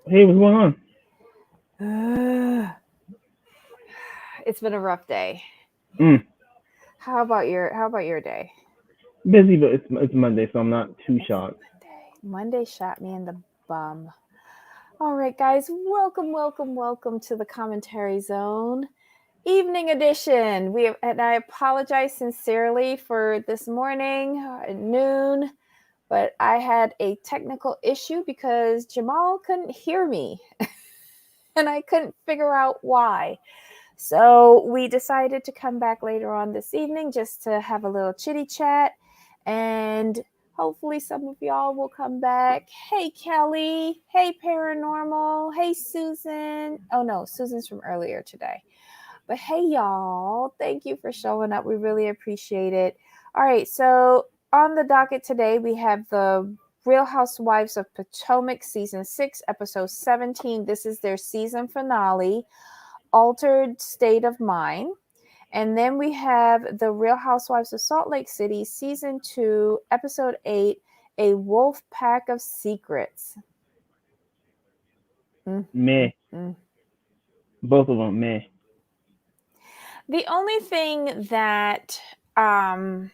Hey, what's going on? It's been a rough day. Mm, How about your day? busy, but it's Monday, so I'm not too It's shocked. Monday. Monday shot me in the bum. All right, guys, welcome to the commentary zone. Evening edition. And I apologize sincerely for this morning at noon, but I had a technical issue because Jamal couldn't hear me and I couldn't figure out why. So we decided to come back later on this evening just to have a little chitty chat, and hopefully some of y'all will come back. Hey, Kelly. Hey, Paranormal. Hey, Susan. Oh, no, Susan's from earlier today. But hey, y'all. Thank you for showing up. We really appreciate it. All right. So on the docket today, we have the Real Housewives of Potomac season 6, episode 17. This is their season finale, Altered State of Mind. And then we have The Real Housewives of Salt Lake City, Season 2, Episode 8, A Wolf Pack of Secrets. Mm, Meh. mm, mm. Both of them, meh. The only thing um,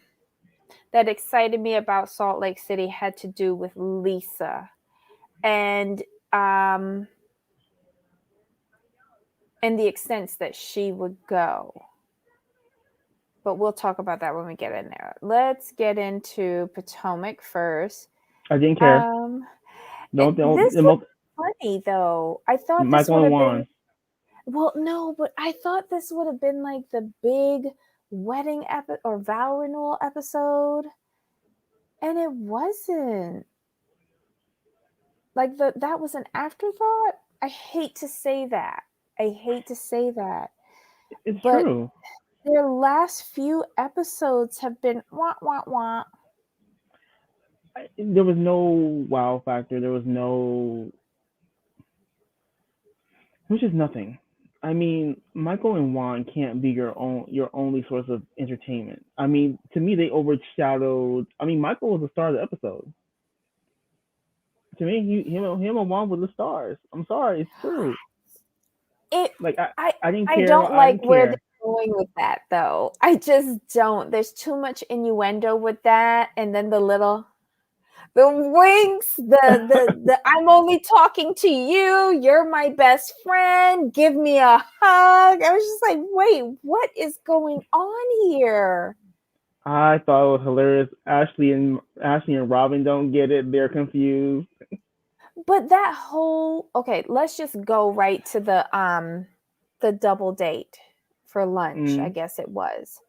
that excited me about Salt Lake City had to do with Lisa and um, and the extents that she would go. But we'll talk about that when we get in there. Let's get into Potomac first. I didn't care. Um, Don't. this was funny though. I thought this Michael would and have been, Juan. well, no, but I thought this would have been like the big wedding or vow renewal episode, and it wasn't. Like that was an afterthought. I hate to say that. I hate to say that, It's but true. their last few episodes have been wah wah wah. There was no wow factor. There was no. Which is nothing. I mean, Michael and Juan can't be your only source of entertainment. I mean, to me, they overshadowed. I mean, Michael was the star of the episode. To me, him and Juan were the stars. I'm sorry, it's true. It Like I I didn't I care. don't I like didn't where they're care. going with that though. I just don't. There's too much innuendo with that, and then the winks, the I'm only talking to you, you're my best friend, give me a hug. I was just like, wait, what is going on here? I thought it was hilarious. Ashley and Robin don't get it. They're confused. But that whole, okay, let's just go right to the double date for lunch, I Mm. guess it was.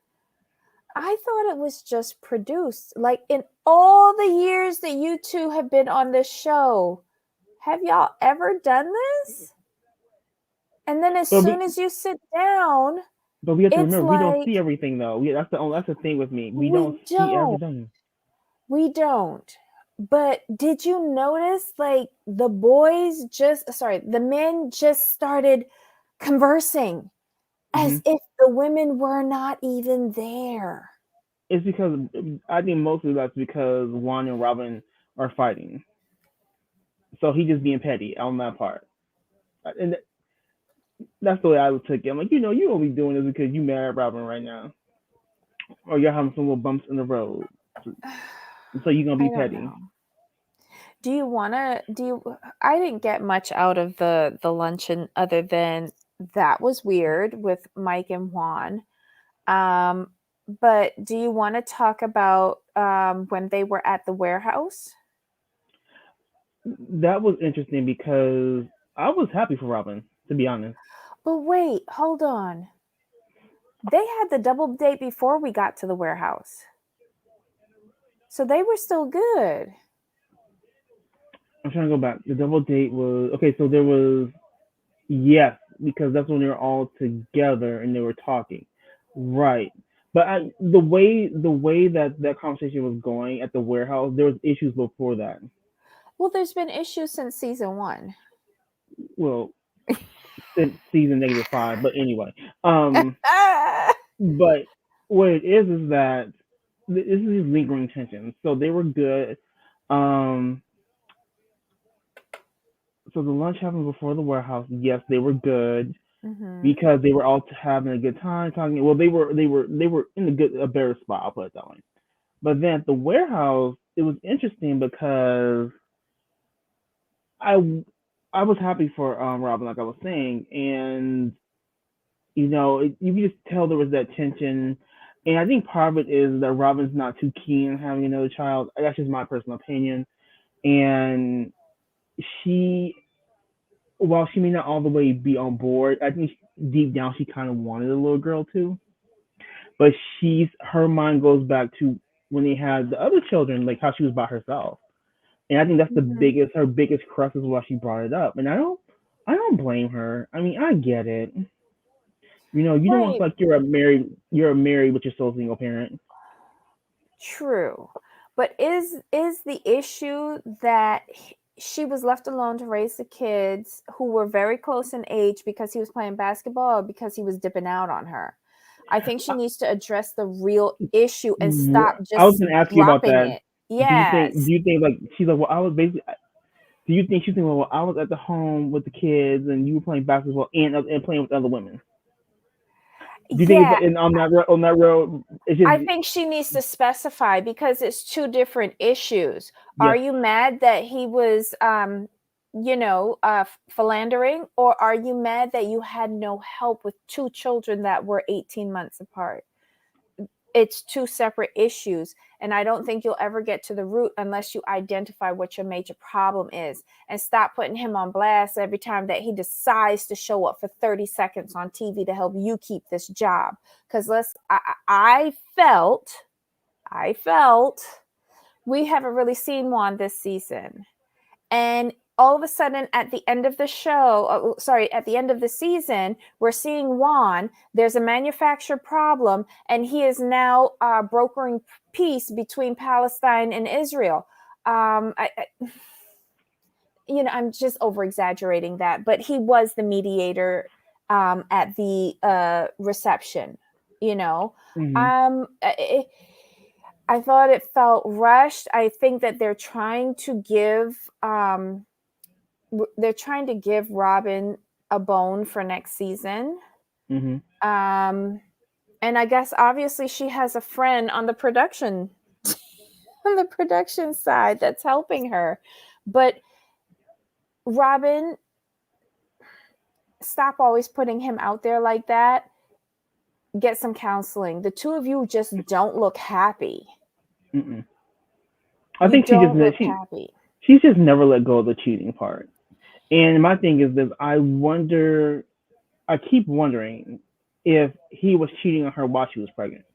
I thought it was just produced. Like in all the years that you two have been on this show, have y'all ever done this? And then as But soon we as you sit down, but we have to it's remember we don't like see everything though. That's the thing with me. We don't we see don't. everything. We don't. But did you notice like the men just started conversing Hmm. as if the women were not even there. It's because I think mostly that's because Juan and Robin are fighting. So he just being petty on that part. And that's the way I would take it. I'm like, you only doing this because you mad at Robin right now, or you're having some little bumps in the road, so you're gonna I be don't petty. know. Do you want to do you I didn't get much out of the luncheon other than that was weird with Mike and Juan. Um but do you want to talk about when they were at the warehouse? That was interesting because I was happy for Robin, to be honest. But wait, hold on. They had the double date before we got to the warehouse. So they were still good. I'm trying to go back. The double date was okay. So there was yes, because that's when they were all together and they were talking, right? But the way that that conversation was going at the warehouse, there was issues before that. Well, there's been issues since season 1. Well, since season -5, but anyway. Um, but what it is that this is these lingering tensions. So they were good. Um, So the lunch happened before the warehouse. Yes, they were good Mm-hmm. because they were all having a good time talking. Well, they were in a better spot. I'll put it that way. But then at the warehouse, it was interesting because I I was happy for Robin, like I was saying, and you could just tell there was that tension. And I think part of it is that Robin's not too keen on having another child. That's just my personal opinion. And she, while she may not all the way be on board, I think deep down she kind of wanted a little girl too. But her mind goes back to when they had the other children, like how she was by herself. And I think that's Mm-hmm. her biggest crux is why she brought it up. And I don't blame her. I mean, I get it. You don't want to Right. feel like you're a married but you're still a single parent. True. But is the issue that she was left alone to raise the kids who were very close in age because he was playing basketball or because he was dipping out on her? I think she needs to address the real issue and stop I was just gonna ask you about dropping that. it. Do you think Yes. do you think like she's like, well, I was basically, do you think she's thinking, well, I was at the home with the kids and you were playing basketball and playing with other women? Do you think it's Yeah, and on that road it's I just think she needs to specify because it's two different issues. Are yes. you mad that he was, philandering, or are you mad that you had no help with two children that were 18 months apart? It's two separate issues. And I don't think you'll ever get to the root unless you identify what your major problem is and stop putting him on blast every time that he decides to show up for 30 seconds on TV to help you keep this job. Because I felt we haven't really seen Juan this season. And all of a sudden, at the end of the at the end of the season, we're seeing Juan. There's a manufactured problem, and he is now brokering peace between Palestine and Israel. I'm just over exaggerating that, but he was the mediator at the reception. You know, Mhm. um, it, I thought it felt rushed. I think that they're trying to give Robin a bone for next season. Mhm. Um, and I guess obviously she has a friend on the production on the production side that's helping her. But Robin, stop always putting him out there like that. Get some counseling. The two of you just don't look happy. Mm-mm. I You think don't look happy. she's just never let go of the cheating part. And my thing is this: I keep wondering if he was cheating on her while she was pregnant,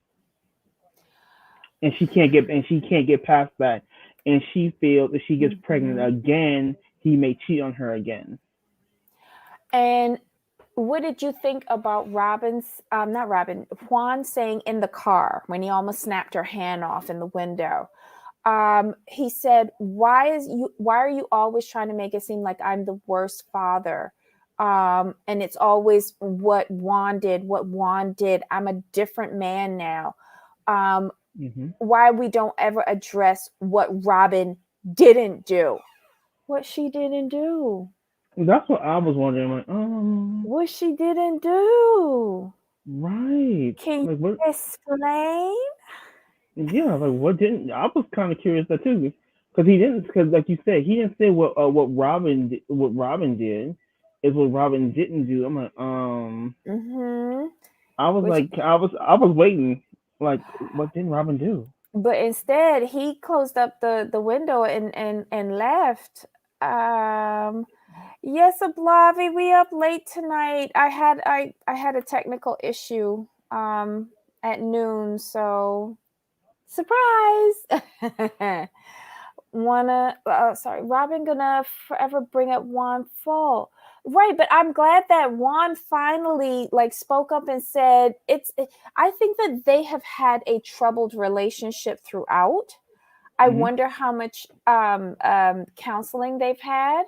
and she can't get past that, and she feels if she gets pregnant Mm-hmm. again, he may cheat on her again. And what did you think about not Robin, Juan saying in the car when he almost snapped her hand off in the window? He said, why are you always trying to make it seem like I'm the worst father? And it's always what Juan did. I'm a different man now. Um, Hmm. why we don't ever address what Robin didn't do? What she didn't do? That's what I was wondering. Like, What she didn't do? right. Can you Like, what? explain? Yeah, like what didn't? I was kind of curious that too, because like you said, he didn't say what Robin did, is what Robin didn't do. I'm like, Mm-hmm. Which, I was waiting, like, what didn't Robin do? but instead, he closed up the window and left. Um, yes, Ablavi, we up late tonight. I had a technical issue at noon, so surprise. Sorry, Robin gonna forever bring up Juan Fall. Right, but I'm glad that Juan finally like spoke up and said I think that they have had a troubled relationship throughout. I Hmm. wonder how much counseling they've had.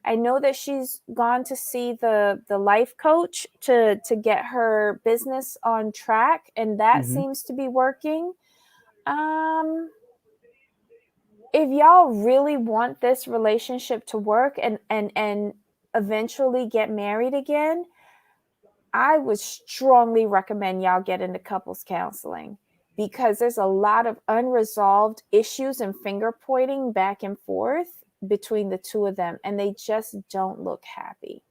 I know that she's gone to see the life coach to get her business on track, and that Hmm. seems to be working. Um, if y'all really want this relationship to work and eventually get married again, I would strongly recommend y'all get into couples counseling, because there's a lot of unresolved issues and finger pointing back and forth between the two of them, and they just don't look happy.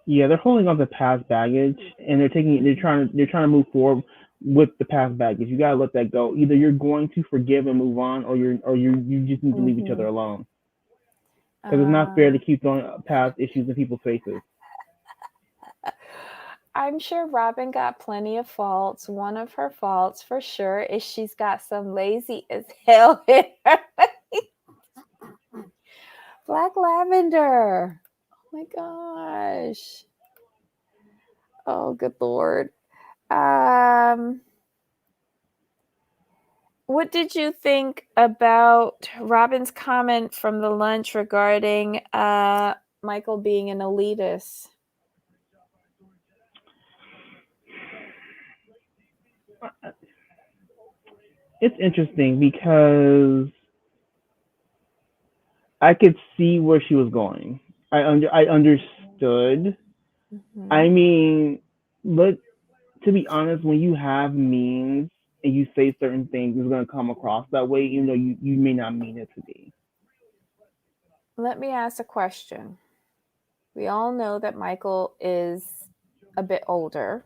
Yeah, they're holding on to past baggage, and they're trying to move forward with the past baggage. You gotta let that go. Either you're going to forgive and move on, or you just need to leave each Mm-hmm. other alone. Because it's not fair to keep throwing past issues in people's faces. I'm sure Robin got plenty of faults. One of her faults, for sure, is she's got some lazy as hell in her. Black lavender. Oh my gosh. Oh, good Lord. Um, what did you think about Robin's comment from the lunch regarding Michael being an elitist? It's interesting because I could see where she was going. I understood. I Mm-hmm. mean, but to be honest, when you have means and you say certain things, it's gonna come across that way, even though you may not mean it to be. Let me ask a question. We all know that Michael is a bit older.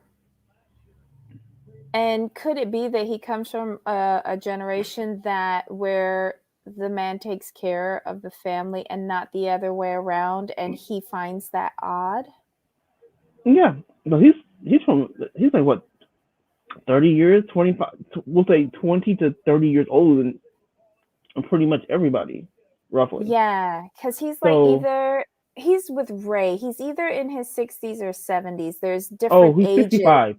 And could it be that he comes from a generation that where the man takes care of the family and not the other way around, and he finds that odd? Yeah, but he's like what 30 years, 25. We'll say 20 to 30 years older than pretty much everybody, roughly. Yeah, because he's like So, either he's with Ray, he's either in his 60s or 70s. There's oh, different he's ages. 65.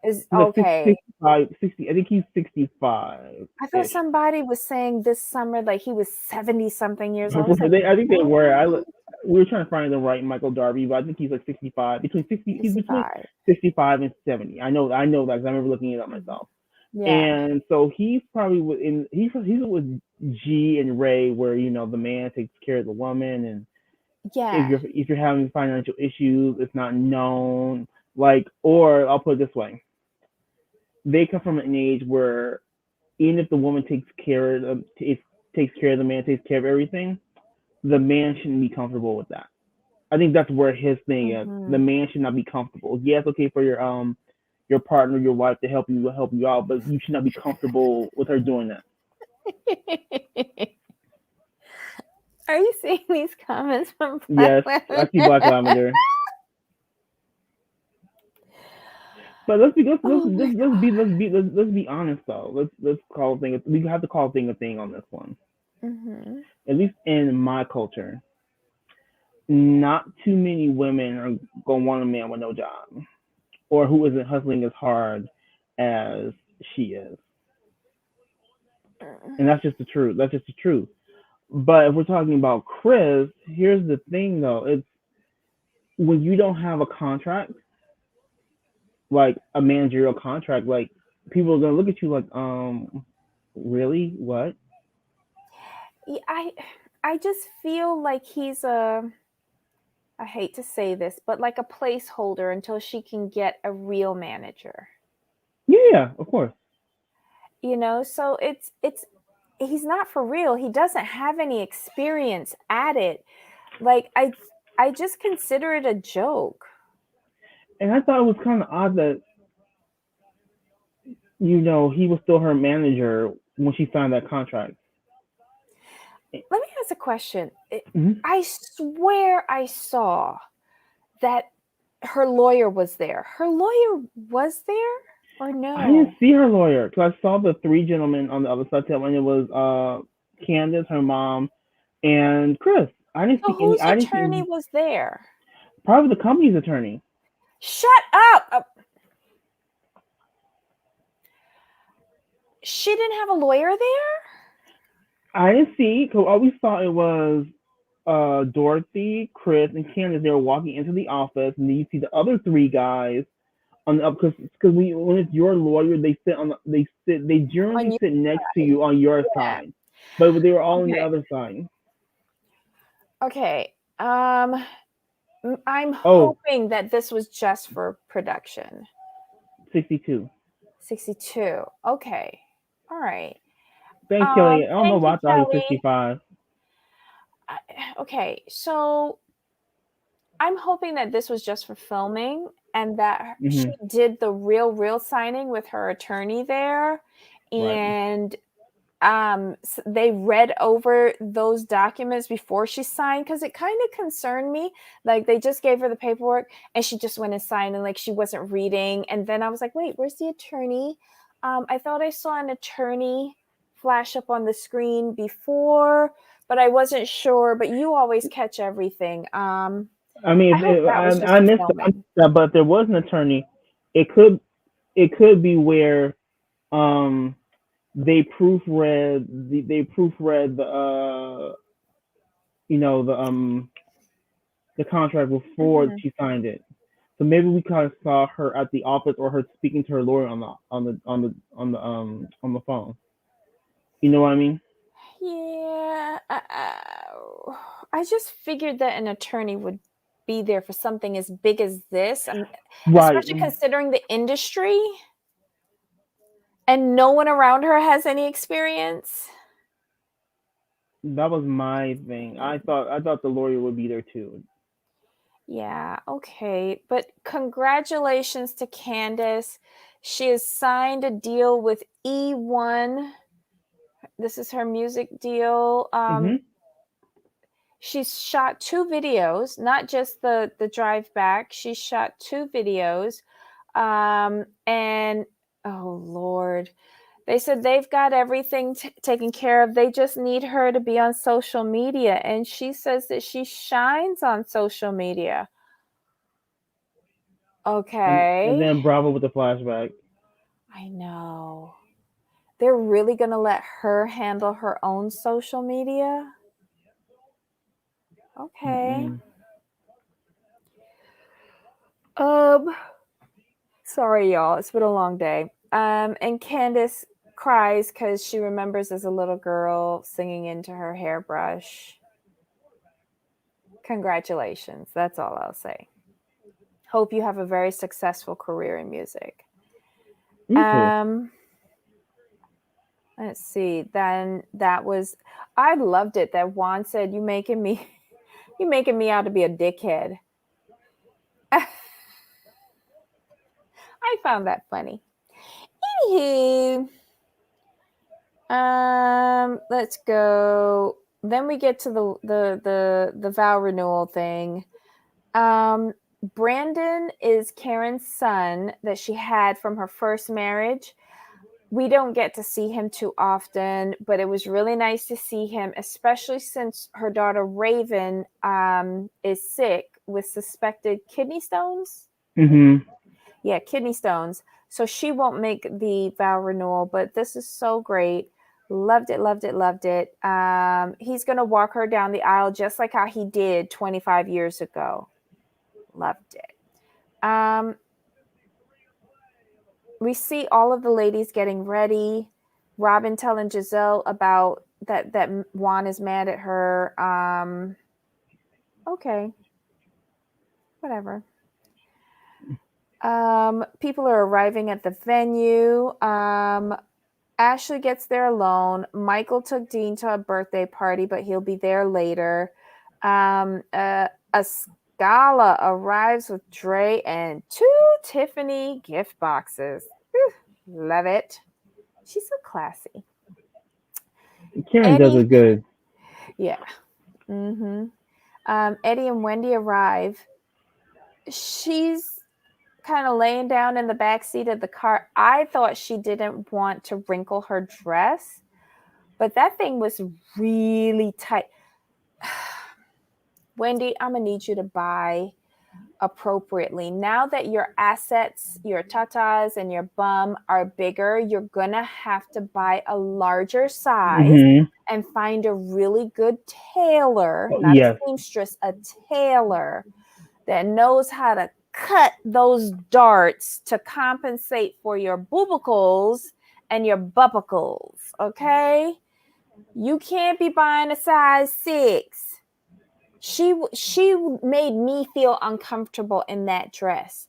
Is He's like okay. 65, 60. I think he's 65 I thought ish. somebody was saying this summer like he was 70 something years old. I was like, I think they were. what? We were trying to find the right Michael Darby, but I think he's like 65. He's between 65. 65 and 70. I know that because I remember looking it up myself. Yeah. And so he's probably he's with G and Ray, where the man takes care of the woman, and Yeah. if you're having financial issues, it's not known. Like, or I'll put it this way: they come from an age where even if the woman takes care of the man, takes care of everything, the man shouldn't be comfortable with that. I think that's where his thing is. The Mm-hmm. man should not be comfortable. Yeah, it's okay for your partner, your wife to help you out, but you should not be comfortable with her doing that. Are you seeing these comments from Black Yes, I see Lavender? Black Lavender. But Oh my let's be honest though. Let's call a thing. We have to call a thing a thing on this one. god. Mm-hmm. At least in my culture, not too many women are gonna want a man with no job or who isn't hustling as hard as she is, and that's just the truth. That's just the truth. But if we're talking about Chris, here's the thing though: it's when you don't have a contract, like a managerial contract, like people are gonna look at you like, really? What? Yeah, I just feel like he's a, I hate to say this, but like a placeholder until she can get a real manager. Yeah, of course. So it's he's not for real. He doesn't have any experience at it. Like I just consider it a joke. And I thought it was kind of odd that he was still her manager when she signed that contract. Let me ask a question. Mm-hmm. I swear I saw that her lawyer was there. Her lawyer was there or I didn't no? see her lawyer because I saw the three gentlemen on the other side table, and it was Candace, her mom, and Chris. I didn't So see any. whose I didn't attorney see was there? probably the company's attorney. Shut up. She didn't have a lawyer there? I didn't see because all we saw it was Dorothy, Chris, and Candace. They were walking into the office, and then you see the other three guys on the up because when it's your lawyer, they On generally you? sit next to you on your Yeah. side. but they were all on the Okay. other side. Okay. I'm Oh, hoping that this was just for production. 62. 62. Okay. All right. Thanks, Kelly. I don't know Thank why you, I thought he was Kelly. 65. Okay, so I'm hoping that this was just for filming and that she Hmm. did the real signing with her attorney there, Right. and they read over those documents before she signed, because it kind of concerned me. Like, they just gave her the paperwork and she just went and signed, and like she wasn't reading. And then I was like, wait, where's the attorney? I thought I saw an attorney flash up on the screen before, but I wasn't sure. But you always catch everything. I mean, I hope that was just I for missed filming. that, but there was an attorney. It could be where um they proofread the contract before Mhm. she signed it. So maybe we kind of saw her at the office or her speaking to her lawyer on the phone. You know what I mean? Yeah, I just figured that an attorney would be there for something as big as this, Right. especially considering the industry, and no one around her has any experience. That was my thing. I thought the lawyer would be there too. Yeah, okay. But congratulations to Candace. She has signed a deal with E1. This is her music deal. Mhm. She's shot two videos, not just the drive back. She shot two videos. And oh Lord, they said they've got everything taken care of. They just need her to be on social media, and she says that she shines on social media. And Okay. then Bravo with the flashback. I know. They're really going to let her handle her own social media? Okay. Mm-mm. Um Sorry, y'all. It's been a long day. And Candace cries because she remembers as a little girl singing into her hairbrush. Congratulations. That's all I'll say. Hope you have a very successful career in music. Me too. Um, let's see. Then that was, I loved it that Juan said, "You making me, you making me out to be a dickhead." I found that funny. Anywho, let's go. Then we get to the vow renewal thing. Um, Brandon is Karen's son that she had from her first marriage. We don't get to see him too often, but it was really nice to see him, especially since her daughter Raven is sick with suspected kidney stones. Mhm. Yeah, kidney stones. So she won't make the vow renewal, but this is so great. Loved it, loved it, loved it. He's going to walk her down the aisle just like how he did 25 years ago. Loved it. We see all of the ladies getting ready. Robin telling Giselle about that Juan is mad at her. Okay, whatever. People are arriving at the venue. Ashley gets there alone. Michael took Dean to a birthday party, but he'll be there later. A Scala arrives with Dre and two Tiffany gift boxes. Whew, love it. She's so classy. Karen does Eddie, it good. yeah. Mm-hmm. Eddie and Wendy arrive. She's kind of laying down in the back seat of the car. I thought she didn't want to wrinkle her dress, but that thing was really tight. Wendy, I'm gonna need you to buy appropriately. Now that your assets, your tatas and your bum are bigger, you're gonna have to buy a larger size Mhm. and find a really good tailor, Oh, not a yes. seamstress, a tailor that knows how to cut those darts to compensate for your boobicles and your bubbicles, okay? You can't be buying a size 6. She made me feel uncomfortable in that dress.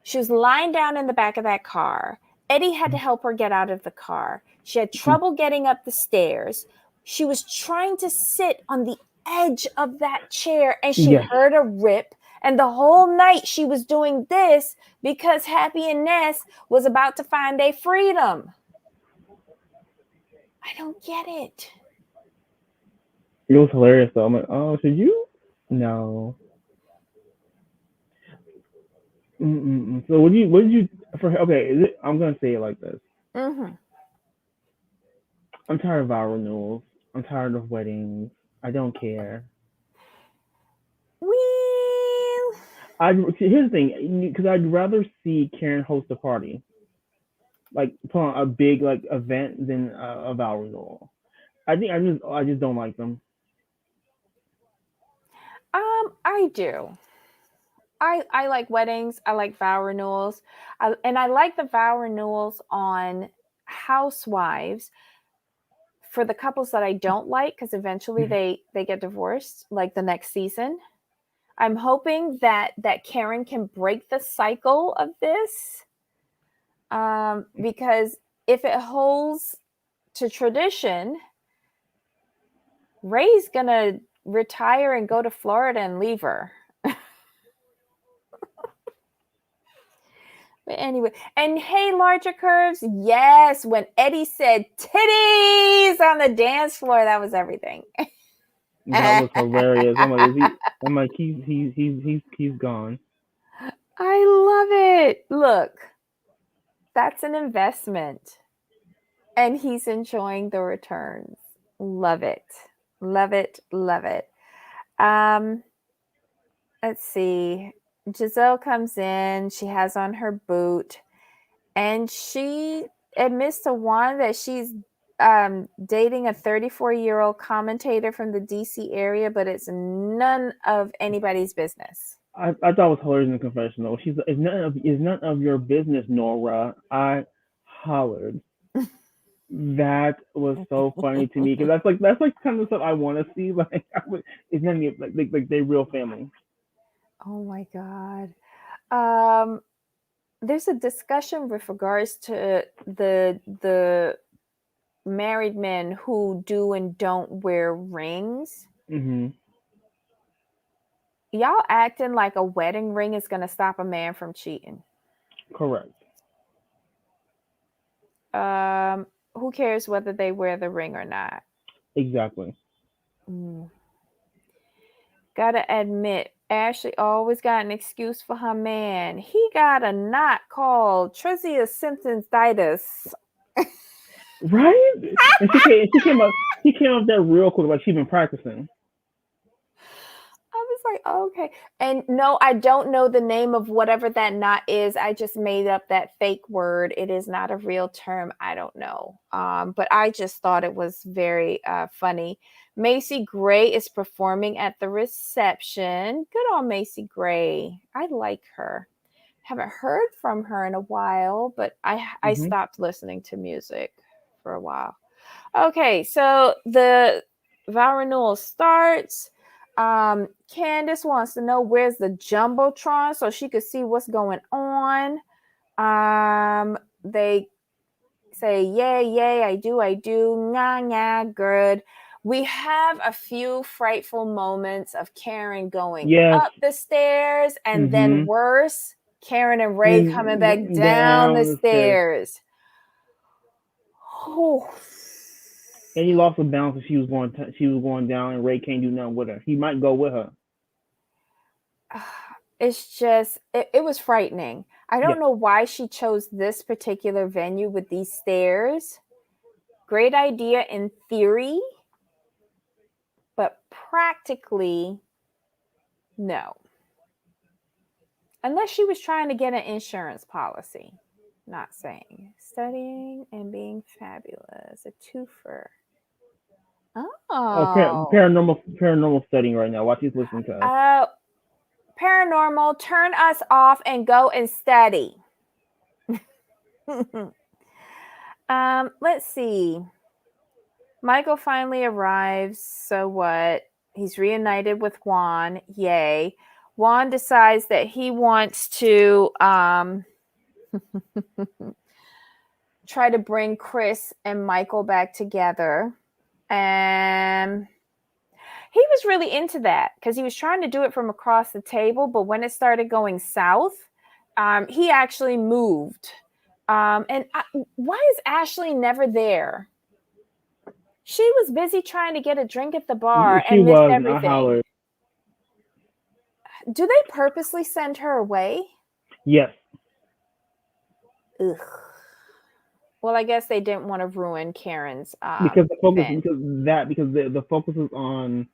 She was lying down in the back of that car. Eddie had to help her get out of the car. She had trouble getting up the stairs. She was trying to sit on the edge of that chair and she Yes. heard a rip. And the whole night she was doing this because Happy and Ness was about to find their freedom. I don't get it. It was hilarious though. I'm like, oh, should you? No. Mm-mm. So what did you for? Okay, I'm gonna say it like this. Mm-hmm. I'm tired of vow renewals. I'm tired of weddings. I don't care. Well, I here's the thing, because I'd rather see Karen host a party, like put on a big like event than a vow renewal. I just don't like them. I do. I like weddings. I like vow renewals. And I like the vow renewals on Housewives for the couples that I don't like because eventually they get divorced like the next season. I'm hoping that Karen can break the cycle of this because if it holds to tradition, Ray's gonna retire and go to Florida and leave her. But anyway, and hey, larger curves, yes. When Eddie said titties on the dance floor, that was everything. That was hilarious. I'm like, is he? I I'm like, he's gone. love it. Look, that's an investment, and he's enjoying the returns. Love it, love it, love it. Um, let's see. Giselle comes in. She has on her boot. And she admits to Juan that she's dating a 34-year-old commentator from the DC area, but it's none of anybody's business. I thought it was hilarious in the confessional. She's like, it's none of your business, Nora. I hollered. That was so funny to me because that's like kind of stuff I want to see. Like, it's none of your, like they real family. Oh my God. Um, there's a discussion with regards to the married men who do and don't wear rings. Hmm. Y'all acting like a wedding ring is going to stop a man from cheating. Correct. Who cares whether they wear the ring or not? Exactly. Mm. Gotta admit, Ashley always got an excuse for her man. He got a knot called Trizia symptomitis. Right? And she came up there real quick, like she'd been practicing. I was like, oh, okay. And no, I don't know the name of whatever that knot is. I just made up that fake word. It is not a real term. I don't know. But I just thought it was very funny. Macy Gray is performing at the reception. Good on Macy Gray. I like her. Haven't heard from her in a while, but I Hmm. stopped listening to music for a while. Okay, so the vow renewal starts. Candace wants to know where's the jumbotron so she could see what's going on. They say yay, yay, I do, nah, nah, good. We have a few frightful moments of Karen going Yes. up the stairs, and then Hmm. worse, Karen and Ray coming back And down the down the stairs. stairs. Oh. And he lost the balance as she was going down, and Ray can't do nothing with her. He might go with her. It's just it was frightening. I don't Yes. know why she chose this particular venue with these stairs. Great idea in theory, but practically no. Unless she was trying to get an insurance policy. Not saying. Studying and being fabulous. A twofer. Oh, Oh. paranormal studying right now. While she's listening to us. Paranormal, turn us off and go and study. Let's see. Michael finally arrives. So what? He's reunited with Juan. Yay. Juan decides that he wants to try to bring Chris and Michael back together. And he was really into that because he was trying to do it from across the table. But when it started going south, he actually moved. Why is Ashley never there? She was busy trying to get a drink at the bar She and missed was, and I everything. hollered. Do they purposely send her away? Yes. Ugh. Well, I guess they didn't want to ruin Karen's Because the focus, event. because the focus is on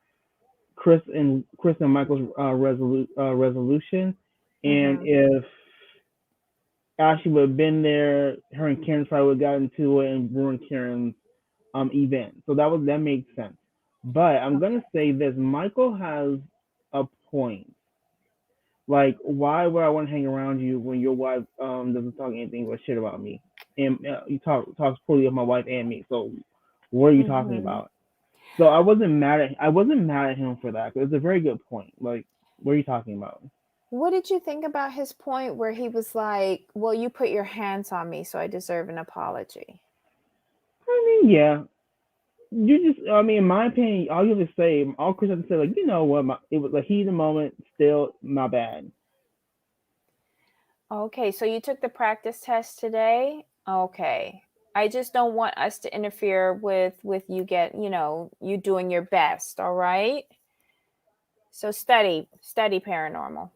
Chris and Michael's resolution, and Mm-hmm. if Ashley would have been there, her and Karen probably would have gotten into it and ruined Karen's event. So that makes sense. But I'm gonna say this: Michael has a point. Like, why would I want to hang around you when your wife doesn't talk anything but shit about me, and you talks poorly of my wife and me? So, what are you talking Mm-hmm. about? So I wasn't mad at him for that. It's a very good point. Like, what are you talking about? What did you think about his point where he was like, well, you put your hands on me, so I deserve an apology? I mean, yeah, I mean, in my opinion, all you have to say, all Chris has to say, like, you know what, it was a heat of the moment. Still, my bad. Okay, so you took the practice test today? Okay. I just don't want us to interfere with you you doing your best, all right? So study paranormal.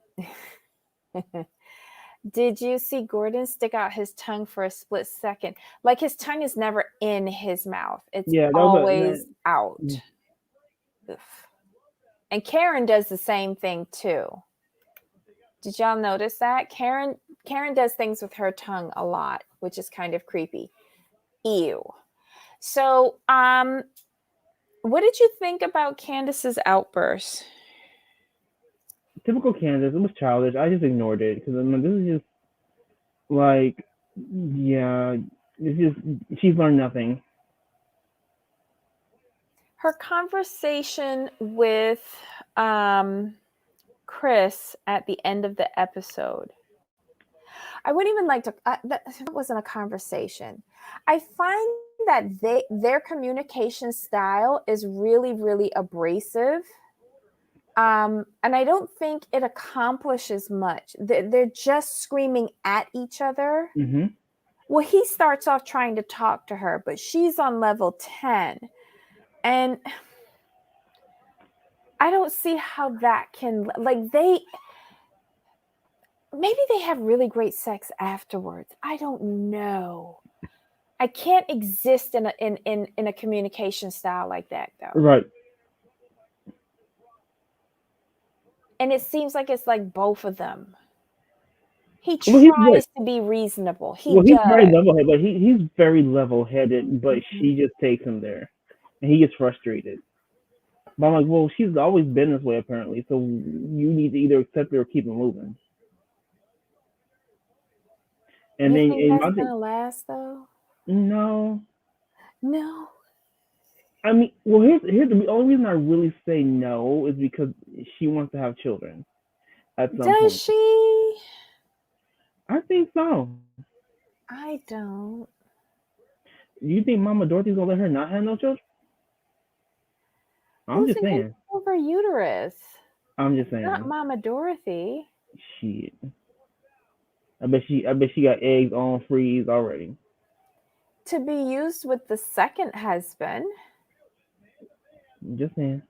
Did you see Gordon stick out his tongue for a split second? Like his tongue is never in his mouth. It's Yeah, that was always out. Oof. And Karen does the same thing too. Did y'all notice that? Karen does things with her tongue a lot, which is kind of creepy. Ew. So, what did you think about Candace's outburst? typical Kansas. It was childish. I just ignored it because I mean, this is just like, yeah, it's just she's learned nothing. Her conversation with Chris at the end of the episode. I wouldn't even like to. That wasn't a conversation. I find that their communication style is really, really abrasive. And I don't think it accomplishes much. They're just screaming at each other. Hmm. Well, he starts off trying to talk to her, but she's on level 10. And I don't see how that can, like, maybe they have really great sex afterwards. I don't know. I can't exist in a communication style like that though. Right. And it seems like it's like both of them. He Well, he's right. tries to be reasonable. He Well, he's very does. level headed, but he's very level headed. But she Mhm. just takes him there, and he gets frustrated. But I'm like, well, she's always been this way apparently. So you need to either accept it or keep it moving. And You then think in that's my thing, gonna last though? no, No. I mean, well, here's the only reason I really say no is because she wants to have children at some Does point. she? I think so. I don't. Do you think Mama Dorothy's gonna let her not have no children? I'm Who's just in control saying. of her uterus? I'm just Not saying. Mama Dorothy. Shit. I bet she got eggs on freeze already. To be used with the second husband. Just saying.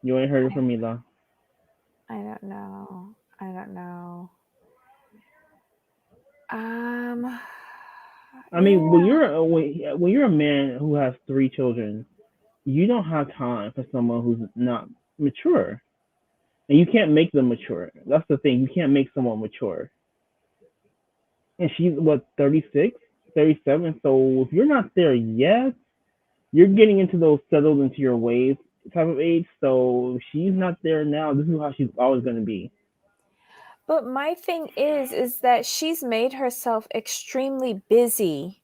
You ain't heard it from me though. I don't know. I don't know. Um, I mean, yeah. when you're a man who has 3 children, you don't have time for someone who's not mature, and you can't make them mature. That's the thing. You can't make someone mature. And she's what 36, 37. So if you're not there yet, you're getting into those settled into your ways type of age. So if she's not there now, this is how she's always going to be. But my thing is that she's made herself extremely busy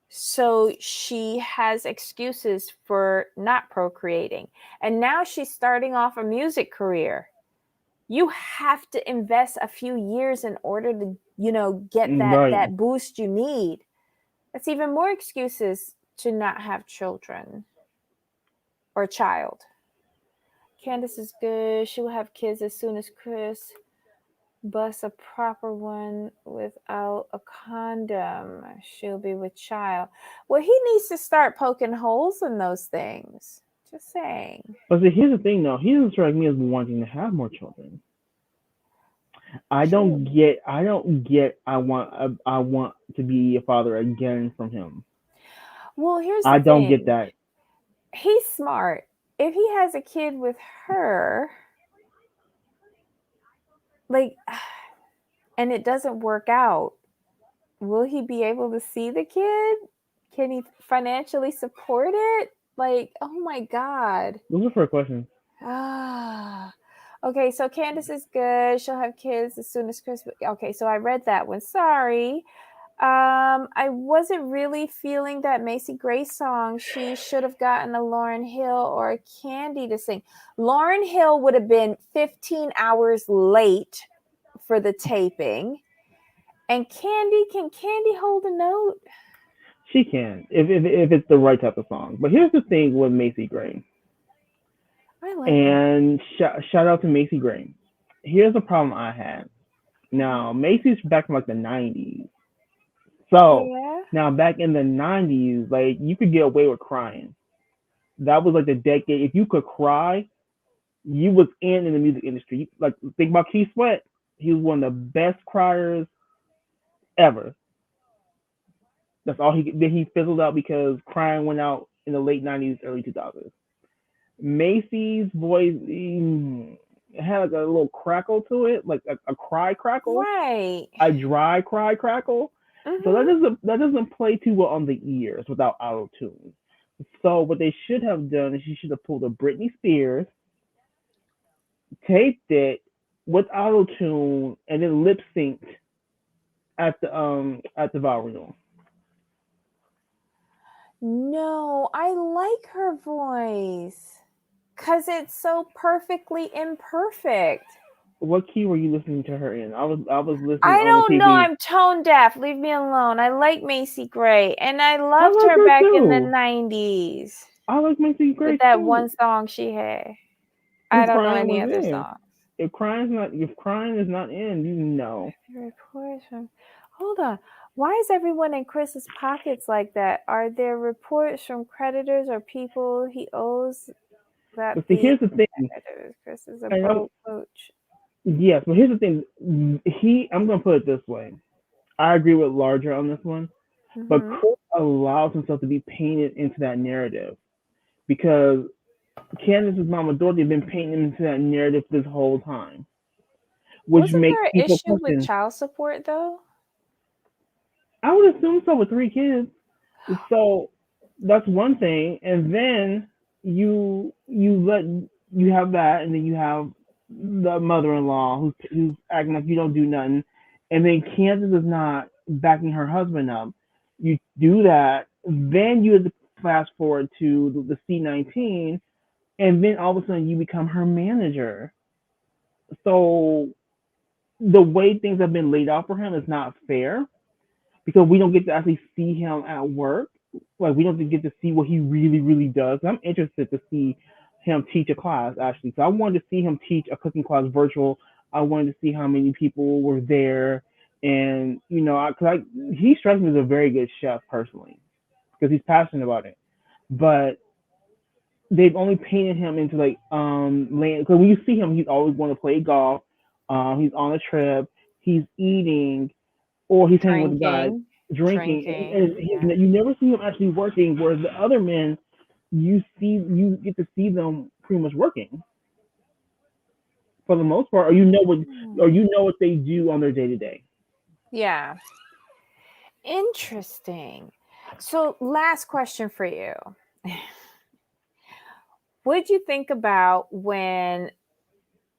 So she has excuses for not procreating. And now she's starting off a music career. You have to invest a few years in order to, get Right. that boost you need. That's even more excuses to not have children or a child. Candace is good. She will have kids as soon as Chris busts a proper one without a condom. She'll be with child. Well, he needs to start poking holes in those things. Just saying. But see, here's the thing, though. He doesn't strike me as wanting to have more children. I don't True. get. I don't get. I want to be a father again from him. Well, here's the I don't get thing. that. He's smart. If he has a kid with her, like, and it doesn't work out, will he be able to see the kid? Can he financially support it? Like, oh my God. Those are fair questions. Ah. Okay, so Candace is good. She'll have kids as soon as Christmas. Okay, so I read that one. Sorry. I wasn't really feeling that Macy Gray song. She should have gotten a Lauryn Hill or a Candy to sing. Lauryn Hill would have been 15 hours late for the taping. And can Candy hold a note? She can, if it's the right type of song. But here's the thing with Macy Gray, I like Macy. and shout out to Macy Gray. Here's the problem I had. Now Macy's back from like the '90s, so Yeah. now back in the '90s, like you could get away with crying. That was like the decade. If you could cry, you was in the music industry. Like think about Keith Sweat. He was one of the best criers ever. That's all he. Then he fizzled out because crying went out in the late '90s, early 2000s. Macy's voice had like a little crackle to it, like a cry crackle, Right. a dry cry crackle. So Mm-hmm. that doesn't play too well on the ears without auto tune. So what they should have done is you should have pulled a Britney Spears, taped it with auto tune, and then lip synced at the vow renewal. No, I like her voice because it's so perfectly imperfect. What key were you listening to her in? I was listening I on the don't know. TV. I'm tone deaf. Leave me alone. I like Macy Gray, and I I loved like her her back in the too. 90s I like Macy with Gray that one too. song she had. I If don't know crying any was other in, songs. if crying is not in, you know. Reports from. Hold on. Why is everyone in Chris's pockets like that? Are there reports from creditors or people he owes that But see, the here's the thing. Chris is a And boat coach? yes, but here's the thing. I'm gonna put it this way. I agree with Larger on this one, but Mm-hmm. Chris allows himself to be painted into that narrative because Candace's mama Dorothy had been painting him into that narrative this whole time, which Wasn't makes there an people issue with question. child support though? I would assume so with 3 kids. So that's one thing, and then you have that, and then you have the mother-in-law who's acting like you don't do nothing, and then Kansas is not backing her husband up. You do that, then you have to fast forward to the C19, and then all of a sudden you become her manager. So the way things have been laid out for him is not fair because we don't get to actually see him at work. Like we don't get to see what he really, really does. I'm interested to see him teach a class actually. So I wanted to see him teach a cooking class virtual. I wanted to see how many people were there, and he strikes me as a very good chef personally because he's passionate about it. But they've only painted him into like land because when you see him, he's always going to play golf. He's on a trip. He's eating or he's hanging with the guys Drinking. drinking, and Drinking. Yeah. you never see him actually working. Whereas the other men, you get to see them pretty much working for the most part, or Hmm. you know what they do on their day to day. Yeah. Interesting. So, last question for you. What did you think about when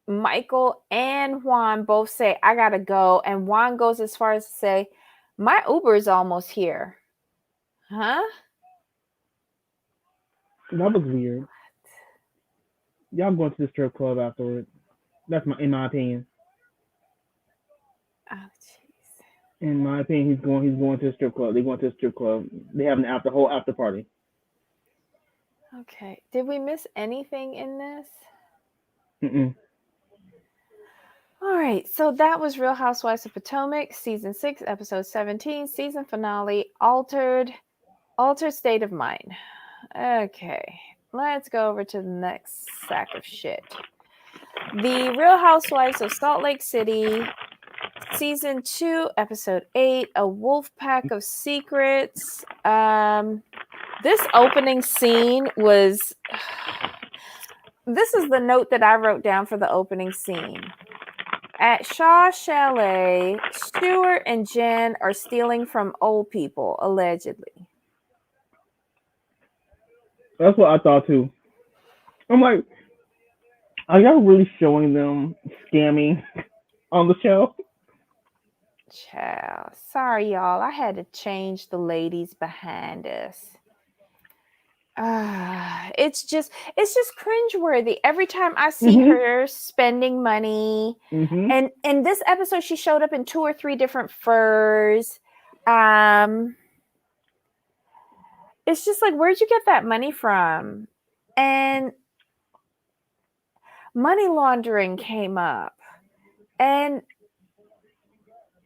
Michael and Juan both say, I gotta go, and Juan goes as far as to say, my Uber is almost here? Huh? That was weird. Y'all going to the strip club afterwards. That's in my opinion. Oh, jeez. In my opinion, he's going to the strip club. They going to the strip club. They have an whole after party. Okay. Did we miss anything in this? Mm-mm. All right. So that was Real Housewives of Potomac, season 6, episode 17, season finale, altered state of mind. Okay. Let's go over to the next sack of shit. The Real Housewives of Salt Lake City, season 2, episode 8, A Wolf Pack of Secrets. This opening scene was. This is the note that I wrote down for the opening scene. At Shaw Chalet, Stuart and Jen are stealing from old people, allegedly. That's what I thought too. I'm like, are y'all really showing them scamming on the show? Child. Sorry, y'all. I had to change the ladies behind us. It's just cringeworthy. Every time I see Mm-hmm. her spending money, Mm-hmm. and in this episode, she showed up in 2 or 3 different furs. It's just like, where'd you get that money from? And money laundering came up, and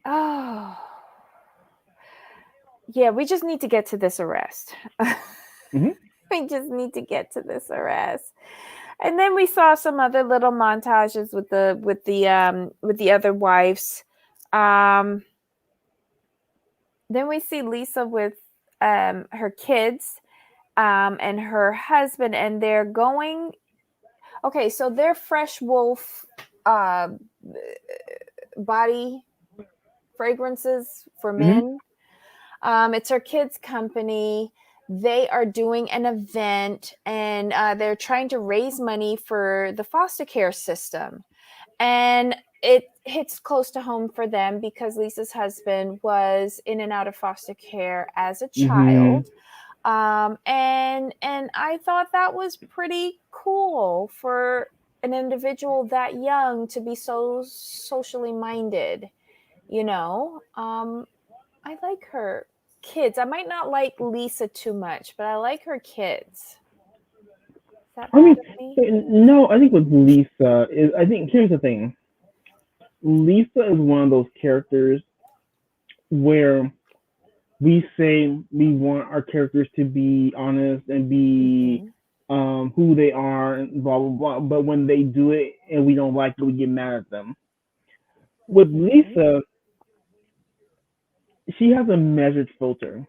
oh, yeah, we just need to get to this arrest. Mm-hmm. We just need to get to this arrest. And then we saw some other little montages with the other wives. Then we see Lisa with her kids and her husband, and they're going. Okay, so they're Fresh Wolf body fragrances for Mm-hmm. men. It's her kids' company. They are doing an event, and they're trying to raise money for the foster care system. And it hits close to home for them because Lisa's husband was in and out of foster care as a Mm-hmm. child. And I thought that was pretty cool for an individual that young to be so socially minded. I like her kids. I might not like Lisa too much, but I like her kids. Is that I bad mean, of me? no, I think with Lisa is, I think here's the thing. Lisa is one of those characters where we say we want our characters to be honest and be Mm-hmm. who they are and blah blah blah. But when they do it and we don't like it, we get mad at them. With Mm-hmm. Lisa, she has a measured filter.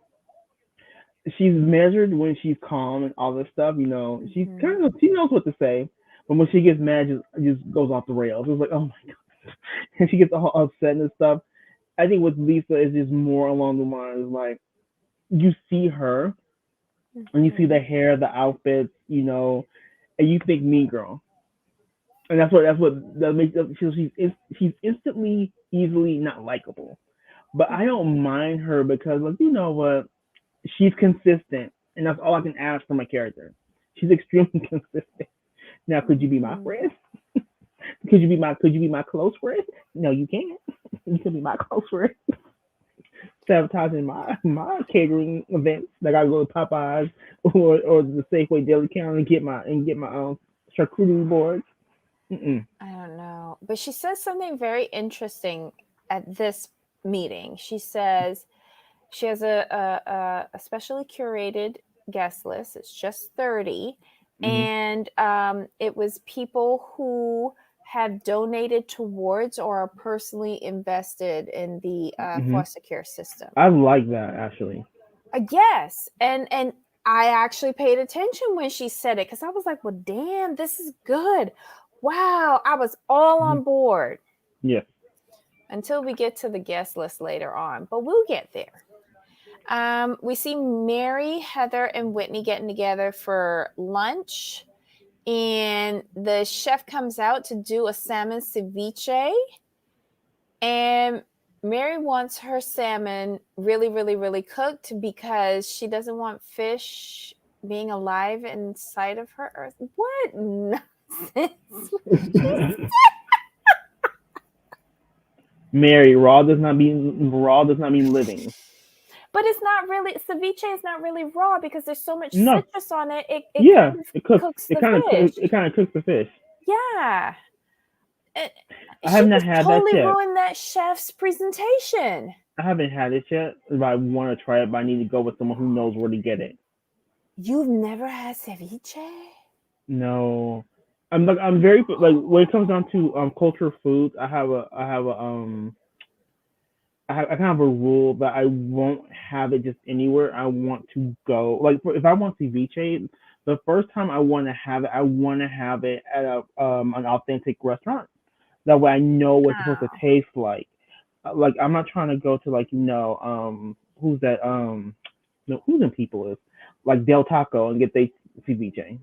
She's measured when she's calm and all this stuff. She's Mm-hmm. kind of she knows what to say, but when she gets mad, just goes off the rails. It's like, oh my god, and she gets all upset and stuff. I think with Lisa is just more along the lines like you see her and you see Mm-hmm. the hair, the outfits, and you think Mean Girl, and that's what that makes she's instantly easily not likable. But I don't mind her because like you know what, she's consistent, and that's all I can ask from a character. She's extremely consistent. Now, could you be my Mm-hmm. friend? Could you be my close friend? No, you can't. You can be my close friend. Sabotaging my catering events. Like I gotta go to Popeyes or the Safeway Deli Counter and get my charcuterie board. Mm-mm. I don't know. But she says something very interesting at this meeting. She says she has a specially curated guest list. It's just 30. Mm-hmm. And it was people who have donated towards or are personally invested in the Mm-hmm. foster care system. I like that actually. Yes, and I actually paid attention when she said it because I was like, well, damn, this is good. Wow, I was all Mm-hmm. on board Yes. until we get to the guest list later on, but we'll get there. We see Mary, Heather, and Whitney getting together for lunch, and the chef comes out to do a salmon ceviche, and Mary wants her salmon really, really, really cooked because she doesn't want fish being alive inside of her earth. What nonsense? Mary, raw does not mean living. But it's not really ceviche is not really raw because there's so much No, citrus on it. It yeah, kind of it cooks. cooks the fish. It kind of cooks the fish. Yeah. And I she have not just had that totally yet. ruined that chef's presentation. I haven't had it yet, but I want to try it. But I need to go with someone who knows where to get it. You've never had ceviche? No, I'm very like when it comes down to culture foods. I kind of have a rule that I won't have it just anywhere. I want to go like if I want ceviche, the first time I want to have it at an authentic restaurant. That way I know what it's supposed to Oh. taste like. Like I'm not trying to go to like who's that no who's in people is like Del Taco and get they ceviche.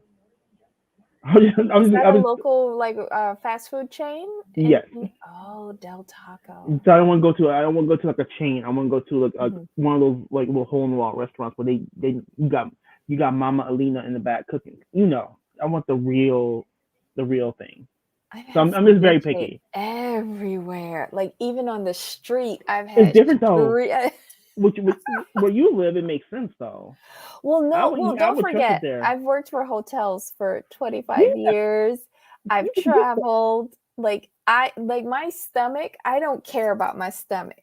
Is that a I was local like fast food chain? yes. Oh, Del Taco. So I don't want to go to like a chain. I want to go to like Mhm. one of those like little hole in the wall restaurants where they you got Mama Alina in the back cooking. You know, I want the real thing. I've So had I'm just very ceviche picky. everywhere. Like even on the street, I've It's had different though. street. Which where you live, it makes sense though. Well, no, well, I don't would trust it forget, there. I've worked for hotels for 25 Yeah, years. I've it's good stuff. traveled. Like my stomach, I don't care about my stomach.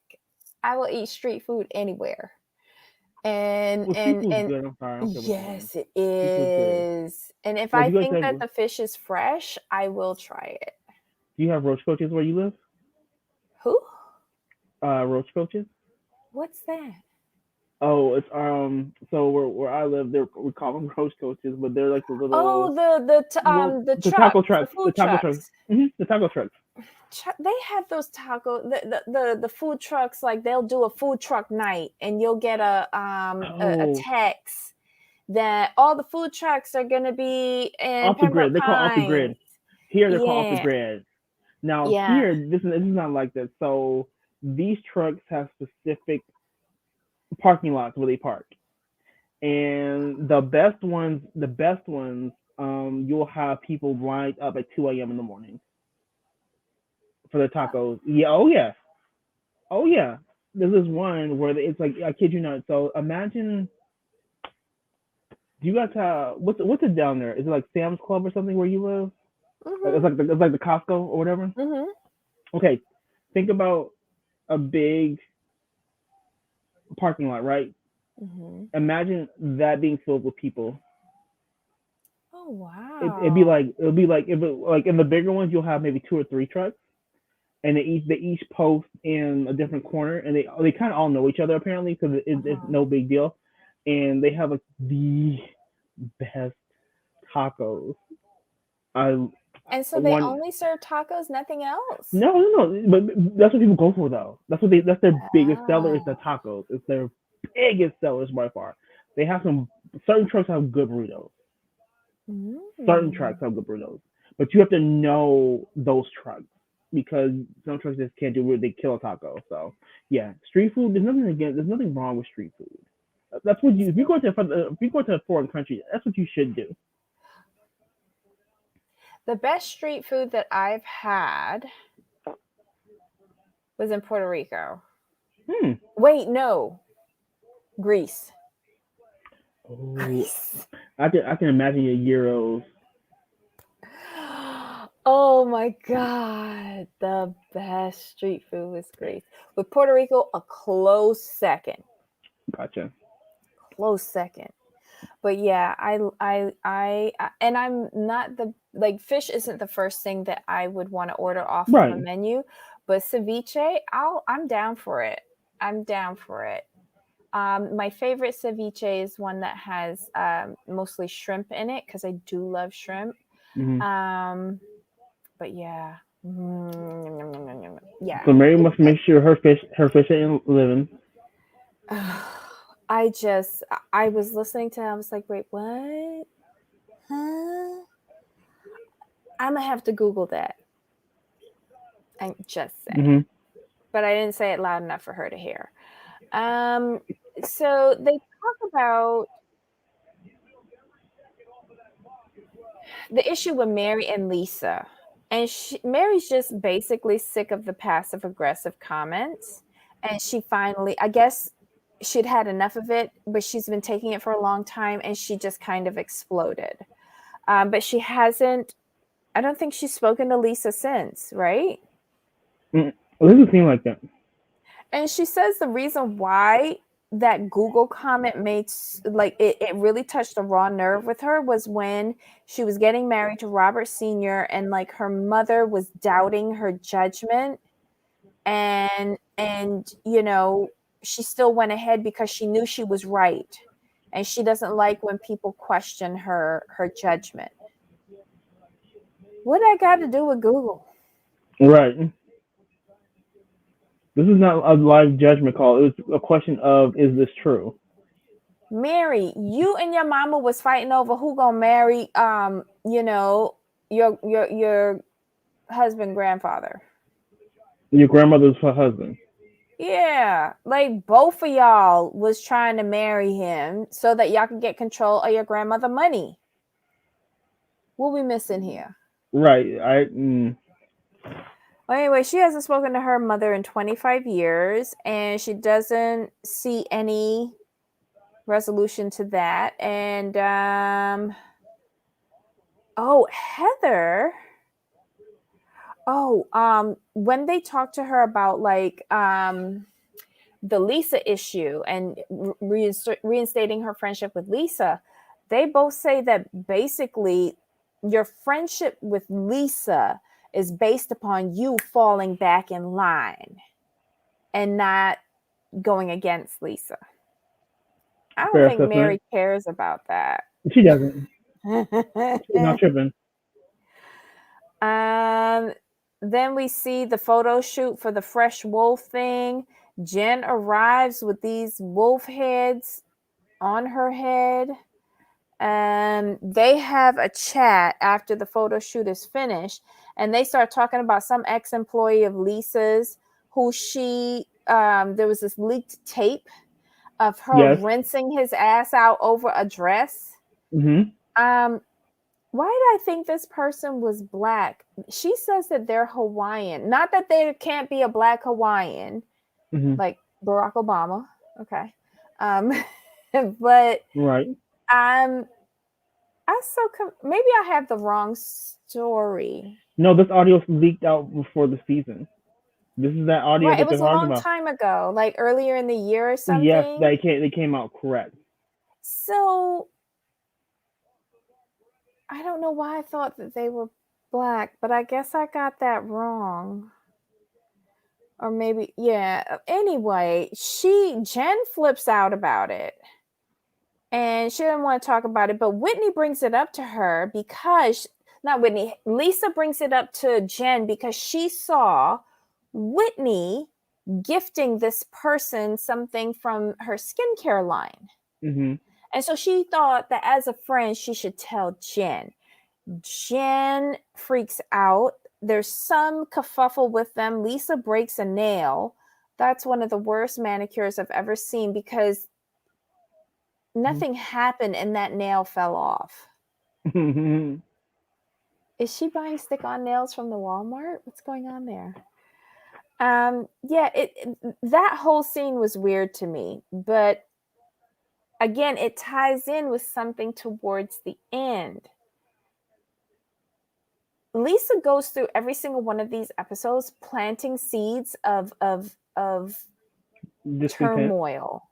I will eat street food anywhere. And Well, and seafood's and good. I'm sorry, I don't care what you're saying. yes, it Seafood's good. is. And if Like I you guys think have, that the fish is fresh, I will try it. do you have roach coaches where you live? Who? Roach coaches? What's that? Oh, it's so where I live, we call them roach coaches, but they're like the Oh, little little the the taco trucks, the trucks, food trucks. the taco trucks. They have those the food trucks, like they'll do a food truck night and you'll get a Oh, text that all the food trucks are going to be in off the Pembroke grid. They call it off the Pines. grid. Here they're called off the Yeah. grid. Now Yeah. here, this is not like that. So these trucks have specific parking lots where they park, and the best ones, you'll have people lined up at 2 a.m. in the morning for the tacos. Yeah, oh yeah, oh yeah. There's this one where it's like I kid you not. So imagine, do you guys have what's it down there? Is it like Sam's Club or something where you live? Mhm. It's like the Costco or whatever. Mhm. Okay, think about a big parking lot, right? Mhm. Imagine that being filled with people. Oh It'd be wow. like like in the bigger ones you'll have maybe two or three trucks, and they each post in a different corner, and they kind of all know each other apparently because it's Uh-huh. no big deal, and they have like the best tacos. I And so they one only serve tacos, nothing else. no, but that's what people go for though. That's their biggest seller is the Ah. tacos. It's their biggest sellers by far. They have some certain trucks have good burritos. Certain Mm. trucks have good burritos, but you have to know those trucks because some trucks just can't do it. They kill a taco. So yeah, street food. There's nothing wrong with street food. That's what you if you go to a foreign country, that's what you should do. The best street food that I've had was in Puerto Rico. Hmm. Wait, no, Greece. Oh, Greece. I can imagine your gyros. Oh my God. The best street food was Greece. With Puerto Rico, a close second. Gotcha. Close second. But yeah, and I'm not the like fish isn't the first thing that I would want to order off of a Right. menu, but ceviche, I'm down for it. I'm down for it. My favorite ceviche is one that has mostly shrimp in it because I do love shrimp. Hmm. But yeah, yeah. So Mary must make sure her fish ain't living. I was listening to it, I was like, wait, what? Huh? I'm gonna have to Google that. I'm just saying. Hmm. but I didn't say it loud enough for her to hear. So they talk about the issue with Mary and Lisa. And Mary's just basically sick of the passive aggressive comments. And she finally, I guess she'd had enough of it, but she's been taking it for a long time and she just kind of exploded. But she hasn't, I don't think she's spoken to Lisa since, right? It doesn't seem like that. And she says the reason why that Google comment made like it really touched a raw nerve with her was when she was getting married to Robert Sr. and like her mother was doubting her judgment and you know she still went ahead because she knew she was right and she doesn't like when people question her judgment. What I got to do with Google? Right. This is not a live judgment call. It was a question of, is this true? Mary, you and your mama was fighting over who gonna marry you know, your husband grandfather. Your grandmother's her husband. Yeah, like both of y'all was trying to marry him so that y'all could get control of your grandmother money. What we missing here? Right. Well, anyway, she hasn't spoken to her mother in 25 years and she doesn't see any resolution to that. And oh, Heather. Oh, when they talked to her about like the Lisa issue and reinstating her friendship with Lisa, they both say that basically your friendship with Lisa is based upon you falling back in line and not going against Lisa. I don't Fair think assessment. Mary cares about that. She doesn't. She's not tripping. um, then we see the photo shoot for the fresh wolf thing. Jen arrives with these wolf heads on her head. They have a chat after the photo shoot is finished, and they start talking about some ex-employee of Lisa's who there was this leaked tape of her Yes. rinsing his ass out over a dress. Mm-hmm. Why did I think this person was black? She says that they're Hawaiian. Not that there can't be a black Hawaiian, Mm-hmm. like Barack Obama. Okay. But Right. I'm maybe I have the wrong story. No, this audio leaked out before the season. This is that audio Right, it that they're was a talking long about. time ago, like earlier in the year or Yes, something. they came out correct. So I don't know why I thought that they were black, but I guess I got that wrong. Or maybe, yeah. Anyway, Jen flips out about it. And she didn't want to talk about it, but Whitney brings it up to her because, not Whitney, Lisa brings it up to Jen because she saw Whitney gifting this person something from her skincare line. Mm-hmm. And so she thought that as a friend, she should tell Jen. Jen freaks out. There's some kerfuffle with them. Lisa breaks a nail. That's one of the worst manicures I've ever seen because nothing happened and that nail fell off. Mm-hmm. Is she buying stick-on nails from the Walmart? What's going on there? Yeah, that whole scene was weird to me, but again, it ties in with something towards the end. Lisa goes through every single one of these episodes planting seeds of Discontent. turmoil.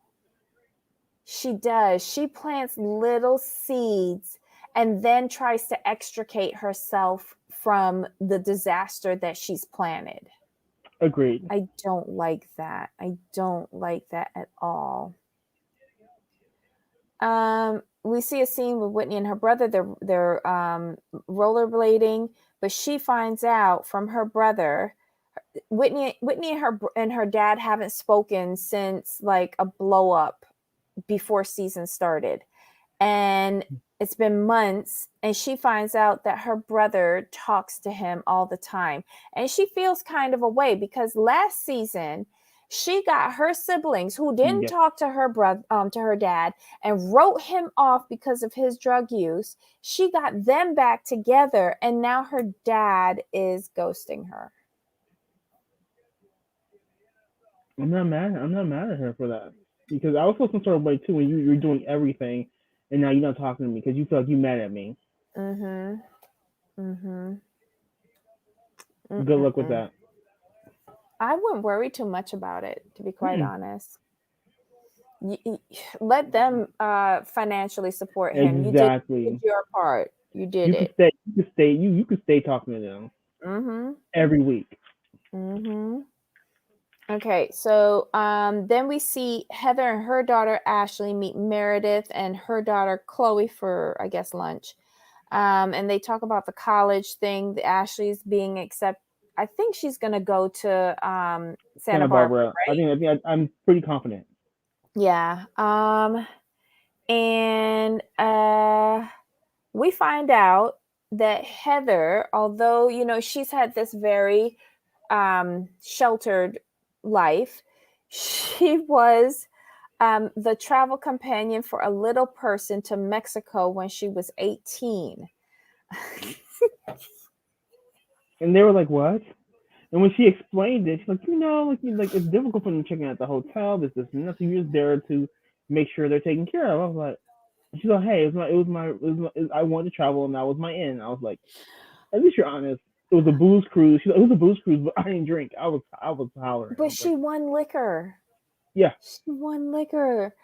She does. She plants little seeds and then tries to extricate herself from the disaster that she's planted. Agreed. I don't like that. I don't like that at all. We see a scene with Whitney and her brother. They're rollerblading, but she finds out from her brother. Whitney and her dad haven't spoken since like a blow up before season started, and it's been months, and she finds out that her brother talks to him all the time. And she feels kind of a way because last season she got her siblings who didn't Yeah. talk to her brother, to her dad, and wrote him off because of his drug use. She got them back together, and now her dad is ghosting her. I'm not mad at her for that because I was feel some sort of way too when you're doing everything, and now you're not talking to me because you feel like you mad at me. Mhm. Mhm. Good luck with Mm-mm-mm. that. I wouldn't worry too much about it, to be quite Mm-mm. honest. Let them financially support him. You did Exactly. your part. You did You could it. stay. You could stay. You could stay talking to them Mhm. every week. Mhm. Okay, so then we see Heather and her daughter Ashley meet Meredith and her daughter Chloe for, I guess, lunch. And they talk about the college thing. The Ashley's being accepted. I think she's gonna go to Santa Santa Barbara, Barbara. right? I'm pretty confident. Yeah. And we find out that Heather, although she's had this very sheltered life, she was the travel companion for a little person to Mexico when she was 18. And they were like, "What?" And when she explained it, she's like, like it's difficult for them checking out the hotel. This and that. So you're just there to make sure they're taken care of. I was like, she's like, "Hey, I wanted to travel, and that was my end." I was like, "At least you're honest." It was a booze cruise. She's like, "It was a booze cruise, but I didn't drink." I was hollering. I But was like, she won liquor. "Yeah, She won liquor.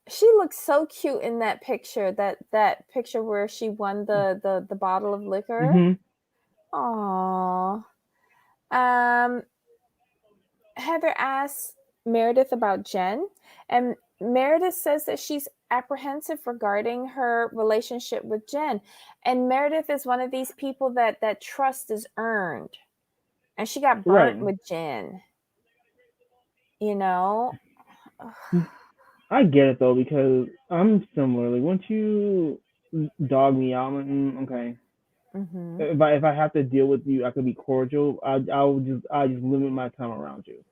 She looks so cute in that picture. That picture where she won the bottle of liquor. mm-hmm, Aww. Um, Heather asks Meredith about Jen, and Meredith says that she's apprehensive regarding her relationship with Jen. And Meredith is one of these people that trust is earned. And she got burnt right." with Jen, you know? I get it though because I'm similar. Like once you dog me out, I'm like, okay. Mm-hmm. If I have to deal with you, I could be cordial. I just limit my time around you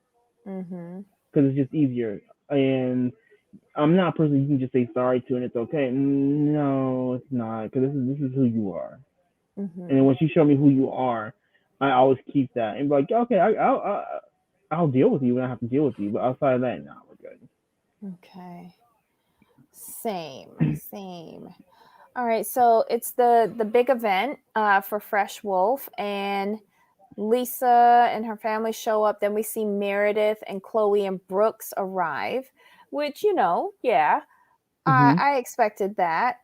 Mm-hmm. because it's just easier. And I'm not a person you can just say sorry to and it's okay. No, it's not because this is who you are. And then Mm-hmm. once you show me who you are, I always keep that and be like, okay, I'll deal with you when I have to deal with you. But outside of that, no, we're good. Okay. Same. All right, so it's the big event for Fresh Wolf, and Lisa and her family show up. Then we see Meredith and Chloe and Brooks arrive, which yeah, Mm-hmm. I expected that.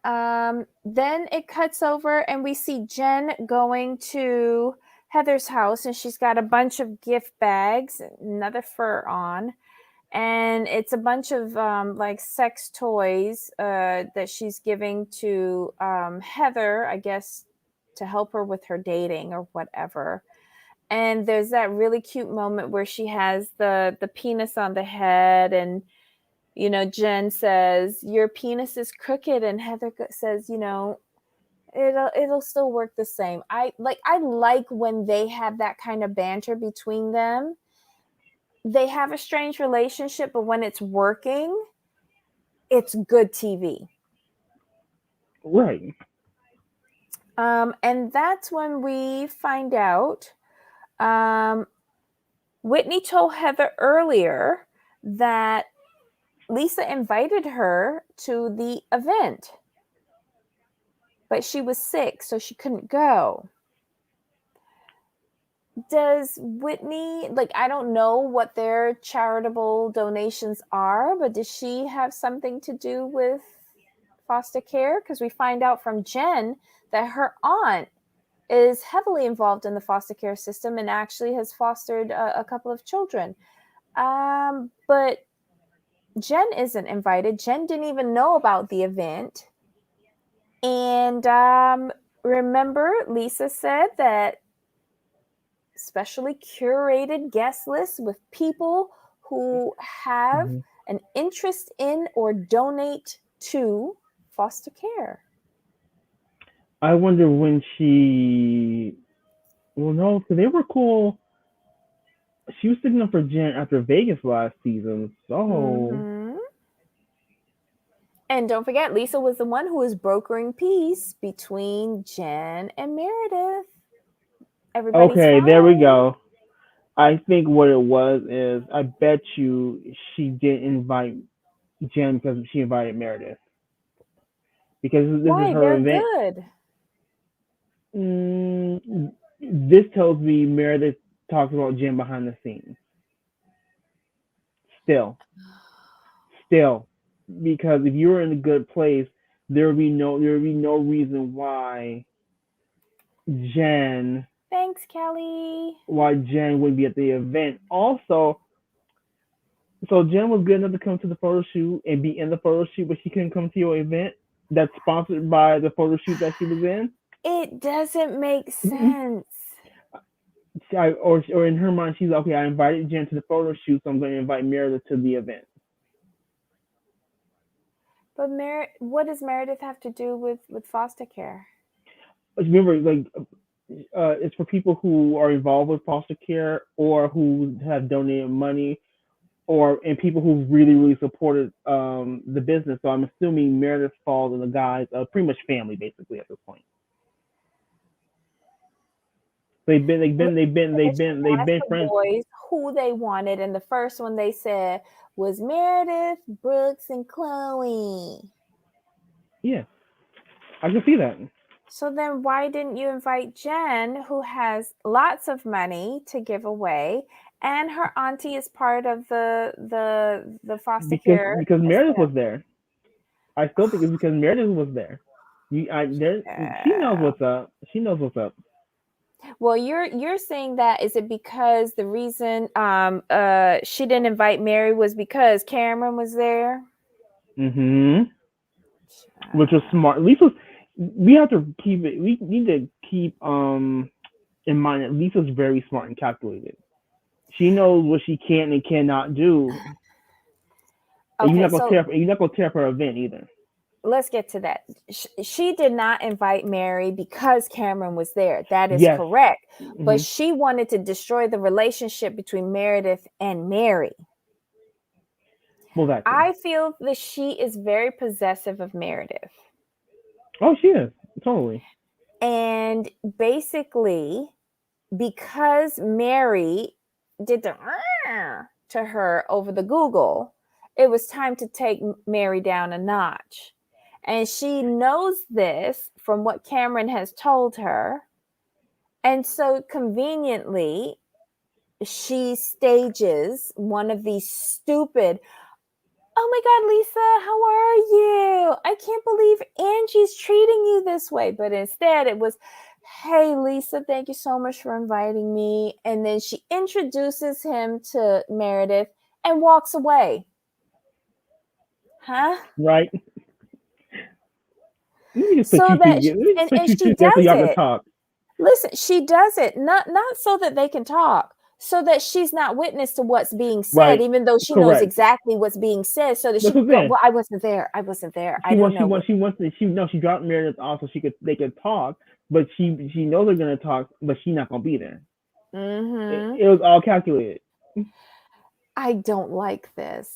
Then it cuts over, and we see Jen going to Heather's house, and she's got a bunch of gift bags, another fur on, and it's a bunch of like sex toys that she's giving to Heather, I guess, to help her with her dating or whatever. And there's that really cute moment where she has the penis on the head, and Jen says your penis is crooked, and Heather says, it'll still work the same. I like when they have that kind of banter between them. They have a strange relationship, but when it's working, it's good TV. Right. And that's when we find out um, Whitney told Heather earlier that Lisa invited her to the event, but she was sick, so she couldn't go. Does Whitney, like, I don't know what their charitable donations are, but does she have something to do with foster care? Because we find out from Jen that her aunt is heavily involved in the foster care system and actually has fostered a couple of children. But Jen isn't invited. Jen didn't even know about the event. And remember, Lisa said that specially curated guest lists with people who have Mm-hmm. an interest in or donate to foster care. I wonder when she. Well, no, because they were cool. She was sticking up for Jen after Vegas last season, so Mm-hmm. And don't forget, Lisa was the one who was brokering peace between Jen and Meredith. Everybody's okay, there we fine. go. I think what it was is I bet you she didn't invite Jen because she invited Meredith because this is Why? her They're event. good. This tells me Meredith talks about Jen behind the scenes. Still, still, because if you were in a good place, there would be no reason Jen Thanks, Kelly. Jen would be at the event. Also, so Jen was good enough to come to the photo shoot and be in the photo shoot, but she couldn't come to your event that's sponsored by the photo shoot that she was in. It doesn't make sense. Or in her mind, she's like, okay. I invited Jen to the photo shoot, so I'm going to invite Meredith to the event. But what does Meredith have to do with foster care? Remember, like, it's for people who are involved with foster care or who have donated money and people who really supported the business. So I'm assuming Meredith falls in the guise of pretty much family, basically, at this point. They've Asked been the friends. boys who they wanted, and the first one they said was Meredith, Brooks, and Chloe. Yeah, I can see that. So then why didn't you invite Jen, who has lots of money to give away, and her auntie is part of the foster care Because Meredith system? was there. I still think it's because Meredith was there. She knows what's up. She knows what's up. Well, you're saying that is it because the reason she didn't invite Mary was because Cameron was there? Mm-hmm. Which was Uh, smart. At least we have to keep it. We need to keep in mind that Lisa's very smart and calculated. She knows what she can and cannot do, and okay, so you're not gonna tear up her event either. let's get to that. She did not invite Mary because Cameron was there. That is Yes. correct. But Mm-hmm. she wanted to destroy the relationship between Meredith and Mary. Well, that too. I feel that she is very possessive of Meredith. Oh, she is totally. And basically, because Mary did the to her over the Google, it was time to take Mary down a notch. And she knows this from what Cameron has told her. And so conveniently, she stages one of these stupid, oh my God, Lisa, how are you? I can't believe Angie's treating you this way. But instead, it was, hey, Lisa, thank you so much for inviting me. And then she introduces him to Meredith and walks away. Huh? Right. Let me just put So you two that, together. Let me just put and you two she together so does y'all can it. talk. Listen, she does it not so that they can talk, so that she's not witness to what's being said, Right. even though she knows Correct. exactly what's being said, so that she That's what can I'm go, saying. well, I wasn't there. I wasn't there. I didn't know what. She dropped Meredith off so they could talk, but she knows they're gonna talk, but she's not gonna be there. Mm-hmm. It was all calculated. I don't like this.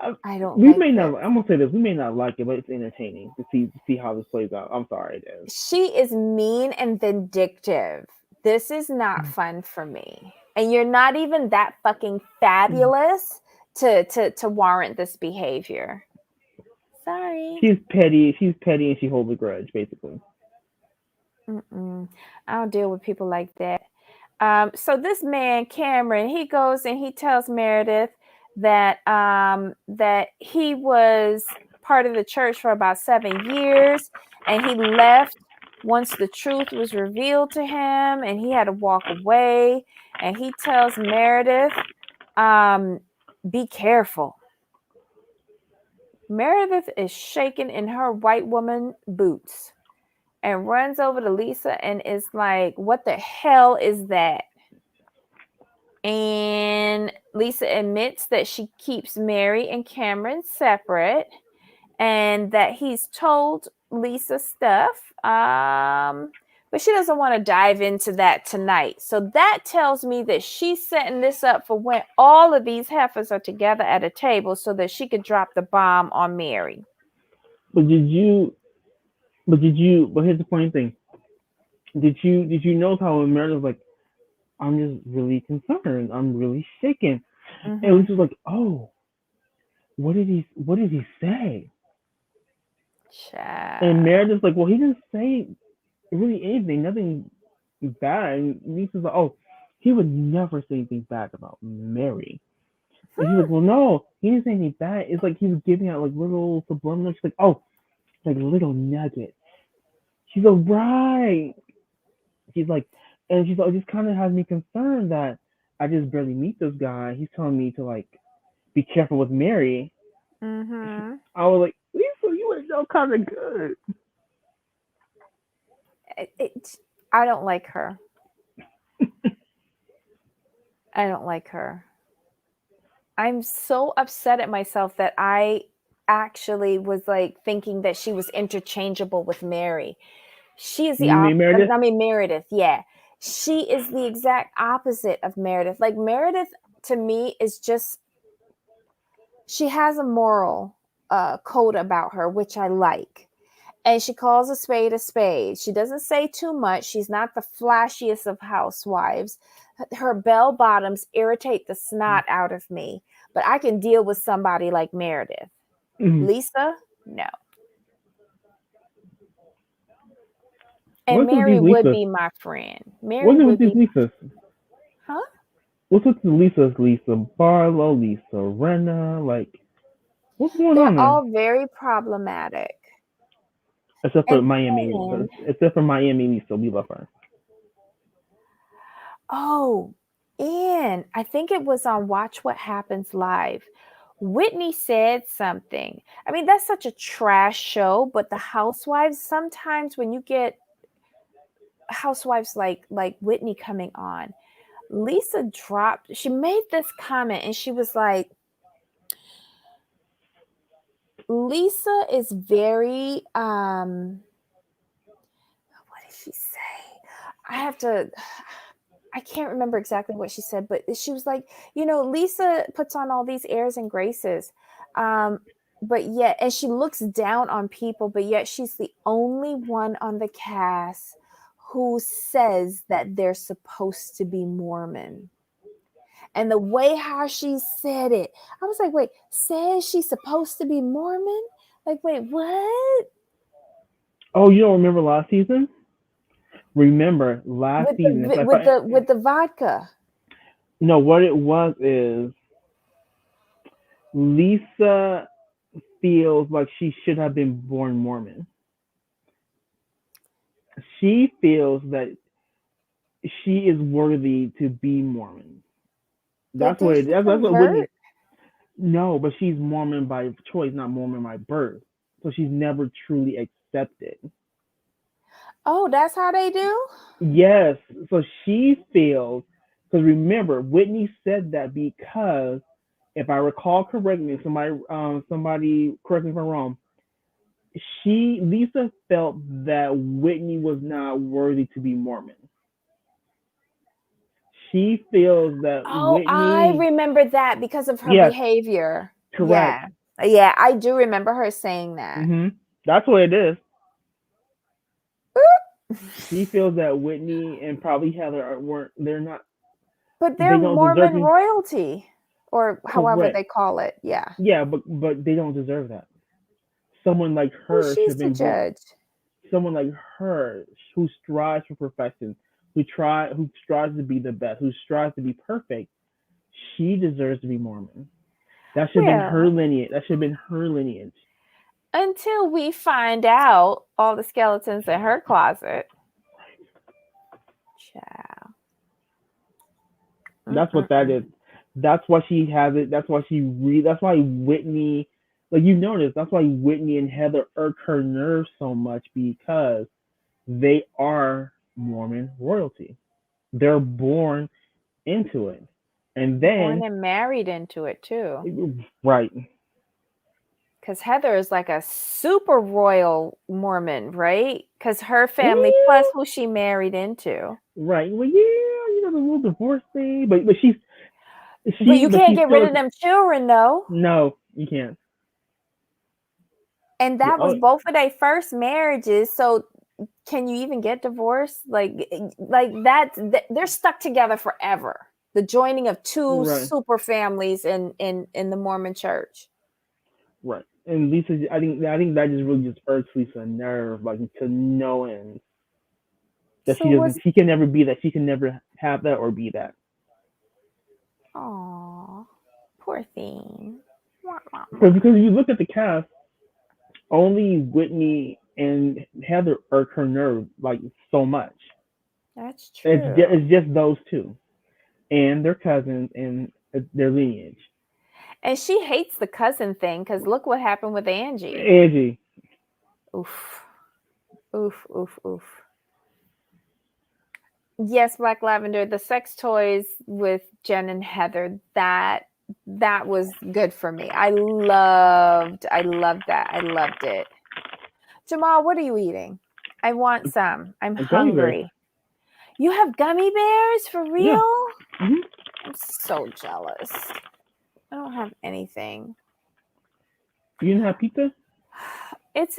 Uh, I don't we like may this. not. I'm gonna say this. We may not like it, but it's entertaining to see how this plays out. I'm sorry, it is. She is mean and vindictive. This is not fun for me. And you're not even that fucking fabulous to warrant this behavior. Sorry. She's petty. She's petty, and she holds a grudge, basically. Mm-mm. I don't deal with people like that. So this man Cameron, he goes and he tells Meredith that he was part of the church for about 7 years, and he left once the truth was revealed to him, and he had to walk away. And he tells Meredith, "Be careful." Meredith is shaking in her white woman boots and runs over to Lisa and is like, "What the hell is that?" And Lisa admits that she keeps Mary and Cameron separate and that he's told Lisa stuff. But she doesn't want to dive into that tonight. So that tells me that she's setting this up for when all of these heifers are together at a table so that she could drop the bomb on Mary. But did you? But here's the funny thing. Did you notice how Meredith was like, I'm just really concerned. I'm really shaken. And Mm-hmm. Lisa's like, oh, what did he say? And Child. Meredith's like, well, he didn't say really anything, nothing bad. And Lisa's like, oh, he would never say anything bad about Mary. And she's like, well, no, he didn't say anything bad. It's like he was giving out like little subliminal. She's like, oh, like little nuggets. She's like, right. She's like, and she's like, it just kind of has me concerned that I just barely meet this guy. He's telling me to like be careful with Mary. Mm-hmm. I was like, Lisa, you would know kind of good. I don't like her. I don't like her. I'm so upset at myself that I actually was like thinking that she was interchangeable with Mary. She is the You mean opposite. Meredith? I mean, Meredith, yeah. She is the exact opposite of Meredith. Like, Meredith to me is just, she has a moral code about her, which I like. And she calls a spade a spade. She doesn't say too much. She's not the flashiest of housewives. Her bell bottoms irritate the snot out of me, but I can deal with somebody like Meredith. Mm. Lisa, no. And What's with Mary these would Lisas? be my friend. Mary What's it with would these be, Lisas? huh? What's with the Lisas? Lisa Barlow, Lisa Renna, like what's going They're on there? all very problematic. Except for And Miami, then, except for Miami Lisa, we love her. oh, and I think it was on Watch What Happens Live. Whitney said something. I mean, that's such a trash show, but the housewives, sometimes when you get housewives like Whitney coming on, Lisa dropped, she made this comment and she was like, Lisa is very what did she say? I have to, I can't remember exactly what she said, but she was like, Lisa puts on all these airs and graces. Um, but yet, and she looks down on people, but yet she's the only one on the cast who says that they're supposed to be Mormon. And the way how she said it, I was like, wait, says she's supposed to be Mormon? Like, wait, what? Oh, you don't remember last season? Remember last With season? If the I, with the with the vodka. no, what it was is Lisa feels like she should have been born Mormon. She feels that she is worthy to be Mormon. Did That's they what it, that's what Whitney. convert? No, but she's Mormon by choice, not Mormon by birth. So she's never truly accepted. Oh, that's how they do? Yes, so she feels because remember Whitney said that because if I recall correctly, somebody correct me if I'm wrong. Lisa felt that Whitney was not worthy to be Mormon. She feels that Oh, I Whitney, remember that because of her yes, behavior. correct. Yeah. Yeah, I do remember her saying that. That's what it is. Oop. She feels that Whitney and probably Heather weren't. They're not. But they're They don't deserve Mormon it. royalty, or however Correct. they call it. Yeah. Yeah, but they don't deserve that. Someone like Well, her should she's have the been born. judge. Someone like her who strives for perfection, who strives to be the best, who strives to be perfect. She deserves to be Mormon. That should have been her Well, lineage. That should have been her lineage. until we find out all the skeletons in her closet. Child. That's what that Mm-mm-mm. is. That's why she has it. That's why Whitney, like you notice, that's why Whitney and Heather irk her nerves so much because they are Mormon royalty. They're born into it, and Born then and married into it too. right, Because Heather is like a super royal Mormon, right? Because her family plus Yeah, who she married into. right. Well, yeah, the little divorce thing, but But you can't she's get rid still of them children, though. no, you can't. And Yeah, that was both of their first marriages. So can you even get divorced? Like they're stuck together forever. The joining of two right, super families in the Mormon church. right. And Lisa, I think that just really just irks Lisa nerve, like to no end that So was she can never be that, she can never have that or be that. Aw, poor thing. Wah, wah, wah. Because you look at the cast, only Whitney and Heather irk her nerve like so much. That's true. It's just those two and their cousins and their lineage. And she hates the cousin thing because look what happened with Angie. Angie, Oof. Oof, oof, oof. Yes, Black Lavender, the sex toys with Jen and Heather, that was good for me. I loved that. I loved it. Jamal, what are you eating? I want some. I'm a gummy bears. hungry. You have gummy bears for Yeah. real? Hmm. I'm so jealous. I don't have anything. You didn't have pizza? It's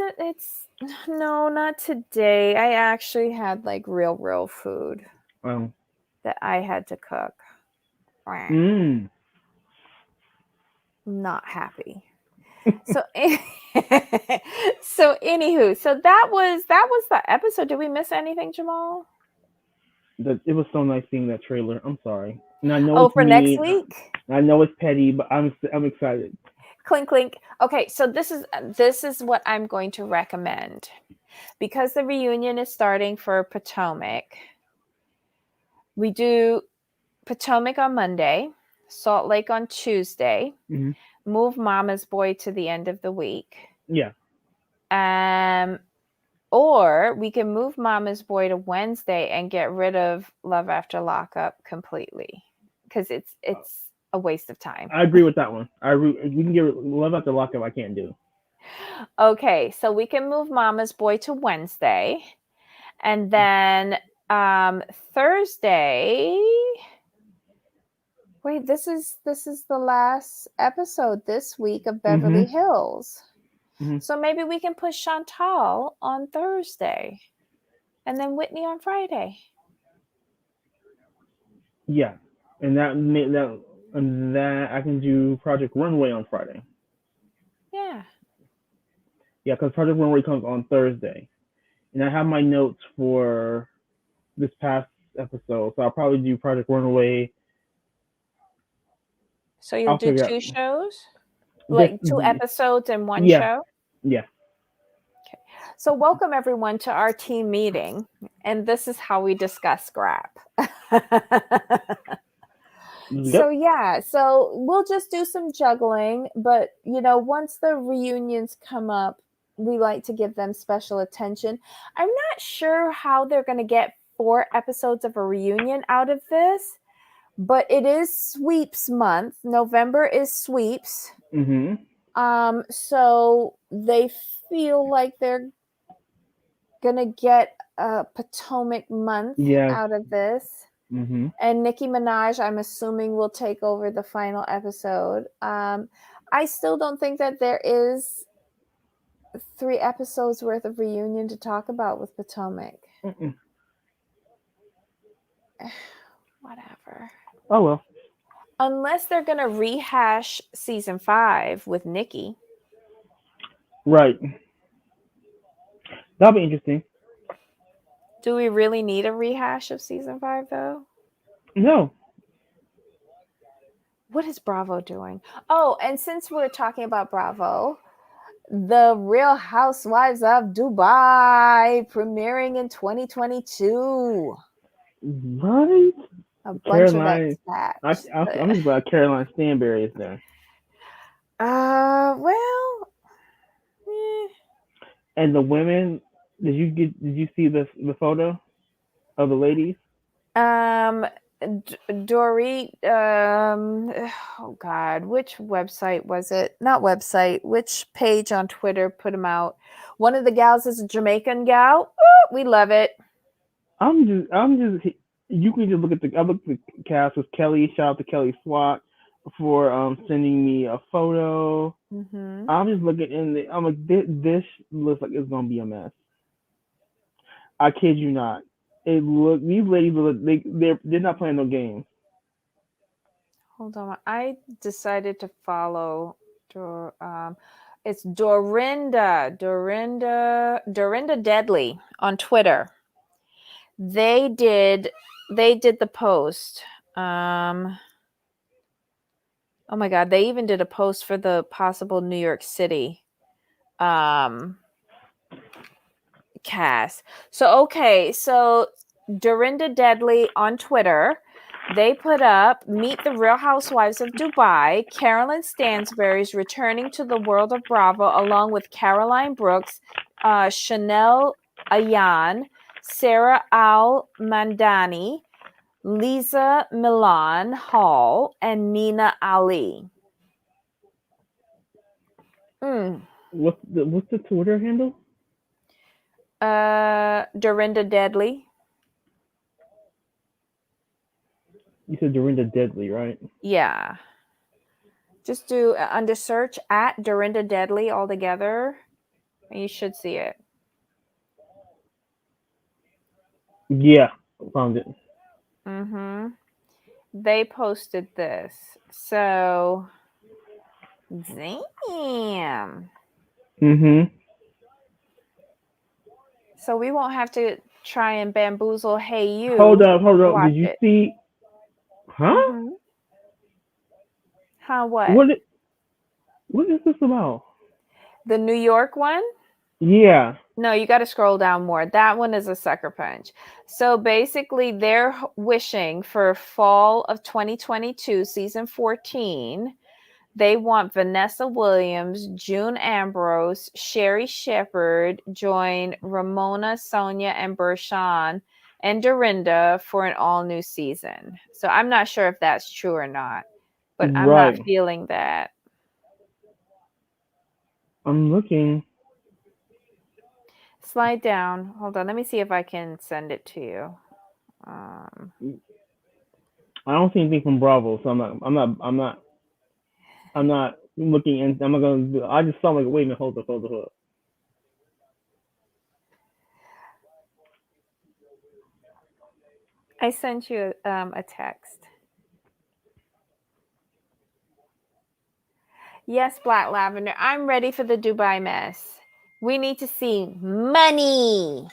no, not today. I actually had like real food Um. that I had to cook. Mm. Not happy. So so anywho, so that was the episode. Did we miss anything, Jamal? It was so nice seeing that trailer. I'm sorry, and I know Oh, it's for next me. week? I know it's petty, but I'm excited. Clink clink. Okay, so this is what I'm going to recommend. Because the reunion is starting for Potomac. We do Potomac on Monday, Salt Lake on Tuesday, Hmm. move Mama's Boy to the end of the week. Yeah. Um, or we can move Mama's Boy to Wednesday and get rid of Love After Lockup completely because it's a waste of time. I agree with that one. We can get Love After Lockup. I can't do. Okay, so we can move Mama's Boy to Wednesday, and then Thursday. Wait, this is the last episode this week of Beverly Hmm. Hills. Hmm. So maybe we can put Chantal on Thursday and then Whitney on Friday. Yeah, and that I can do Project Runway on Friday. Yeah. Yeah, because Project Runway comes on Thursday, and I have my notes for this past episode, so I'll probably do Project Runway. So you'll I'll do figure out two shows? this. Like two episodes in one Yeah, show? yeah. Okay. So welcome everyone to our team meeting. And this is how we discuss scrap. So Yep. yeah, so we'll just do some juggling, but once the reunions come up, we like to give them special attention. I'm not sure how they're going to get 4 episodes of a reunion out of this, but it is sweeps month. November is sweeps. Hmm. So they feel like they're going to get a Potomac month Yes. out of this. Hmm. And Nicki Minaj, I'm assuming, will take over the final episode. I still don't think that there is 3 episodes worth of reunion to talk about with Potomac. Mm-mm. Whatever. Oh well. Unless they're going to rehash season 5 with Nicki. Right. That'll be interesting. Do we really need a rehash of season 5, though? No. What is Bravo doing? Oh, and since we're talking about Bravo, The Real Housewives of Dubai premiering in 2022. Right. A bunch of Caroline. expats. I'm just glad Caroline Stanberry is there. Well, eh. And the women. Did you see the photo of the ladies? um, Dory, oh God, which website was it? Not website, which page on Twitter put them out? One of the gals is a Jamaican gal. Ooh, we love it. I'm just. You can just look at I looked at the cast with Kelly. Shout out to Kelly Swat for sending me a photo. Mm-hmm. I'm just looking I'm like, this looks like it's gonna be a mess. I kid you not. These ladies look they're not playing no games. Hold on. I decided to follow it's Dorinda Deadly on Twitter. They did the post. Um oh my God, they even did a post for the possible New York City um cast. So Dorinda Deadly on Twitter, they put up Meet the Real Housewives of Dubai. Carolyn Stansbury's returning to the world of Bravo along with Caroline Brooks, Chanel Ayan, Sarah Al Mandani, Lisa Milan Hall, and Nina Ali. What's the Twitter handle? Dorinda Deadly. You said Dorinda Deadly, right? Yeah. Just do under search at Dorinda Deadly all together, and you should see it. Yeah, found it. Mm-hmm. They posted this. So, damn. Mm-hmm. So we won't have to try and bamboozle Hey You. Hold up. Watch Did you it. see? Huh? Mm-hmm. How what? What is this about? The New York one? Yeah. No, you got to scroll down more. That one is a sucker punch. So basically, they're wishing for fall of 2022, season 14. They want Vanessa Williams, June Ambrose, Sherry Shepard join Ramona, Sonia, and Bershawn and Dorinda for an all-new season. So I'm not sure if that's true or not, but I'm not Right. feeling that. I'm looking. Slide down. Hold on. Let me see if I can send it to you. I don't see anything from Bravo, so I'm not looking, and I'm not gonna. I just saw like, wait a minute, hold up. I sent you a text. Yes, Black Lavender. I'm ready for the Dubai mess. We need to see money,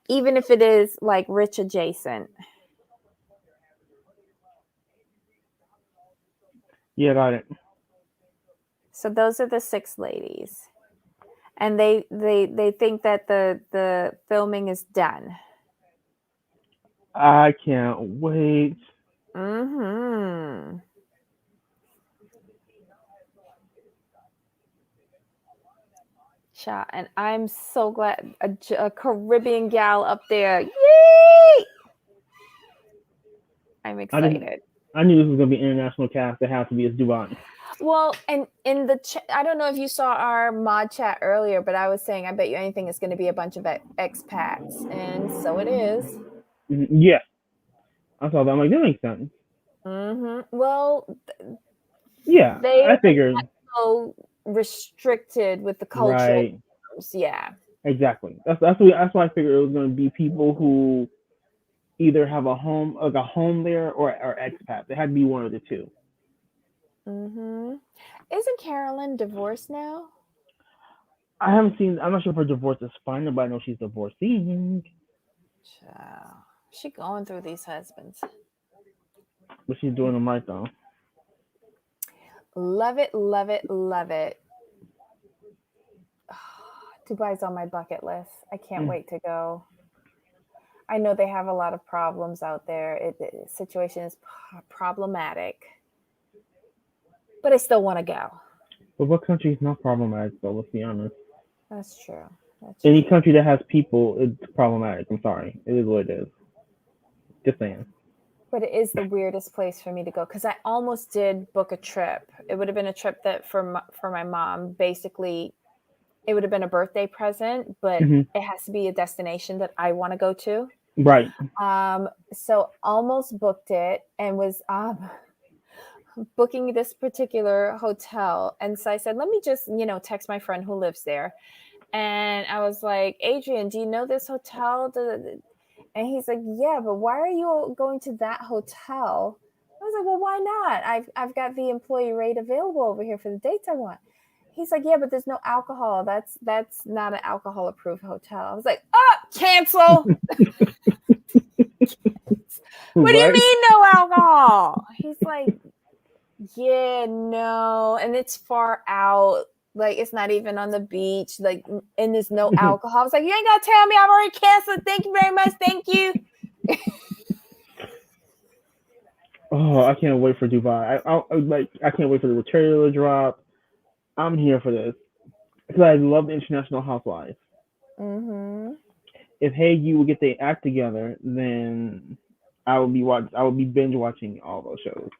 even if it is like rich adjacent. Yeah, got it. So those are the 6 ladies, and they think that the filming is done. I can't wait. Mm-hmm. And I'm so glad a Caribbean gal up there. Yay! I'm excited. I knew this was gonna be an international cast. It has to be. It's Dubai. Well, and in the I don't know if you saw our mod chat earlier, but I was saying I bet you anything it's going to be a bunch of expats, and so it is. Yeah, I saw that. I'm like, that makes sense. Mm-hmm. Well, Yeah, they I figured. so restricted with the cultural Right. norms. Yeah. Exactly. That's why I figured it was going to be people who either have a home there, or expats. It had to be one of the two. Mm-hmm. Isn't Carolyn divorced now? I haven't seen. I'm not sure if her divorce is final, but I know she's divorcing. Child. She going through these husbands. But she's doing them right though. Love it, love it, love it. Dubai's on my bucket list. I can't wait to go. I know they have a lot of problems out there. The situation is problematic, but I still want to go. But what country is not problematic though? Let's be honest. That's true. Any country that has people, it's problematic. I'm sorry. It is what it is. Just saying. But it is the weirdest place for me to go because I almost did book a trip. It would have been a trip that for my mom, basically, it would have been a birthday present, but Hmm. it has to be a destination that I want to go to. Right. So almost booked it and was booking this particular hotel. And so I said, let me just, text my friend who lives there. And I was like, Adrian, do you know this hotel? And he's like, yeah, but why are you going to that hotel? I was like, well, why not? I've got the employee rate available over here for the dates I want. He's like, yeah, but there's no alcohol. That's not an alcohol approved hotel. I was like, oh, cancel. What do you Right. mean no alcohol? He's like, yeah, no, and it's far out. Like it's not even on the beach. Like, and there's no alcohol. I was like, you ain't gonna tell me I've already canceled. Thank you very much. Thank you. Oh, I can't wait for Dubai. I can't wait for the trailer to drop. I'm here for this because I love the international housewives. Mm-hmm. If Hey You will get their act together, then I will be binge watching all those shows.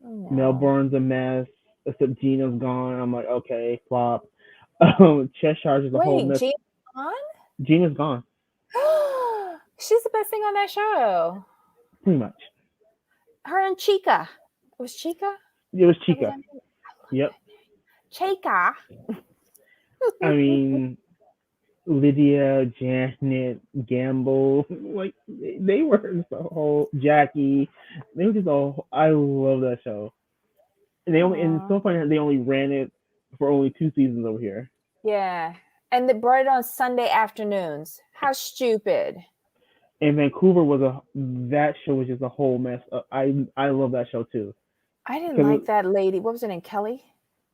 No. Melbourne's a mess, except Gina's gone. I'm like, okay, flop. Cheshire's is a whole Wait, mess. Gina on? Gina's gone, She's the best thing on that show. pretty much. Her and Chica. It was Chica? It was That was Chica. her name? I love Yep. that name. Chica. I mean, Lydia, Janet, Gamble, like they were just a whole Jackie. They were just all. I love that show. And it's Aw. so funny that they only ran it for only 2 seasons over here. Yeah. And they brought it on Sunday afternoons. How stupid. And Vancouver was a that show was just a whole mess. I love that show too I didn't because like that lady. What was her name? Kelly?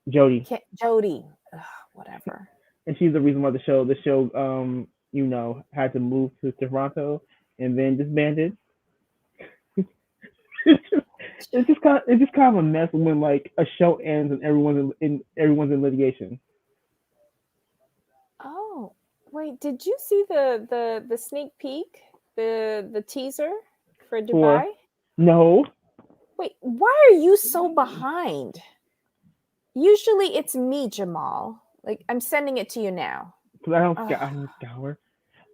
Jody, Jody. Ugh, whatever. and she's the reason why the show had to move to Toronto and then disbanded. It's just kind of a mess when like a show ends and everyone's in litigation. Oh, wait, did you see the sneak peek? The teaser for For Dubai? no, Wait, why are you so behind? Usually it's me, Jamal. Like I'm sending it to you now. because I Oh, don't scour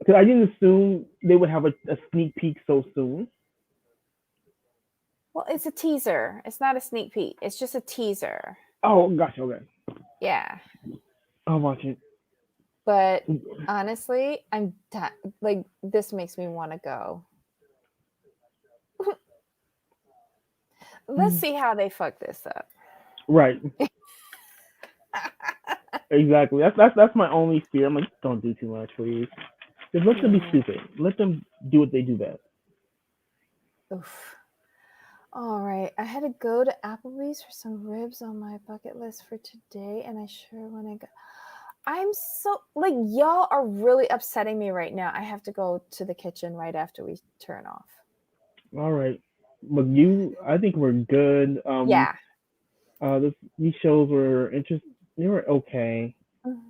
because I didn't assume they would have a sneak peek so soon. well, it's a teaser. It's not a sneak peek. It's just a teaser. Oh gosh, okay, Yeah. I'll watch it. But honestly, like this makes me want to go. Let's see how they fuck this up. Right. Exactly. That's my only fear. I'm like, don't do too much, please. Just let them be Yeah. stupid. Let them do what they do best. Oof. All right. I had to go to Applebee's for some ribs on my bucket list for today, and I sure want to go. I'm so like y'all are really upsetting me right now. I have to go to the kitchen right after we turn off. All right. But I think we're good. Yeah. These shows were interesting. They were okay. Mhm.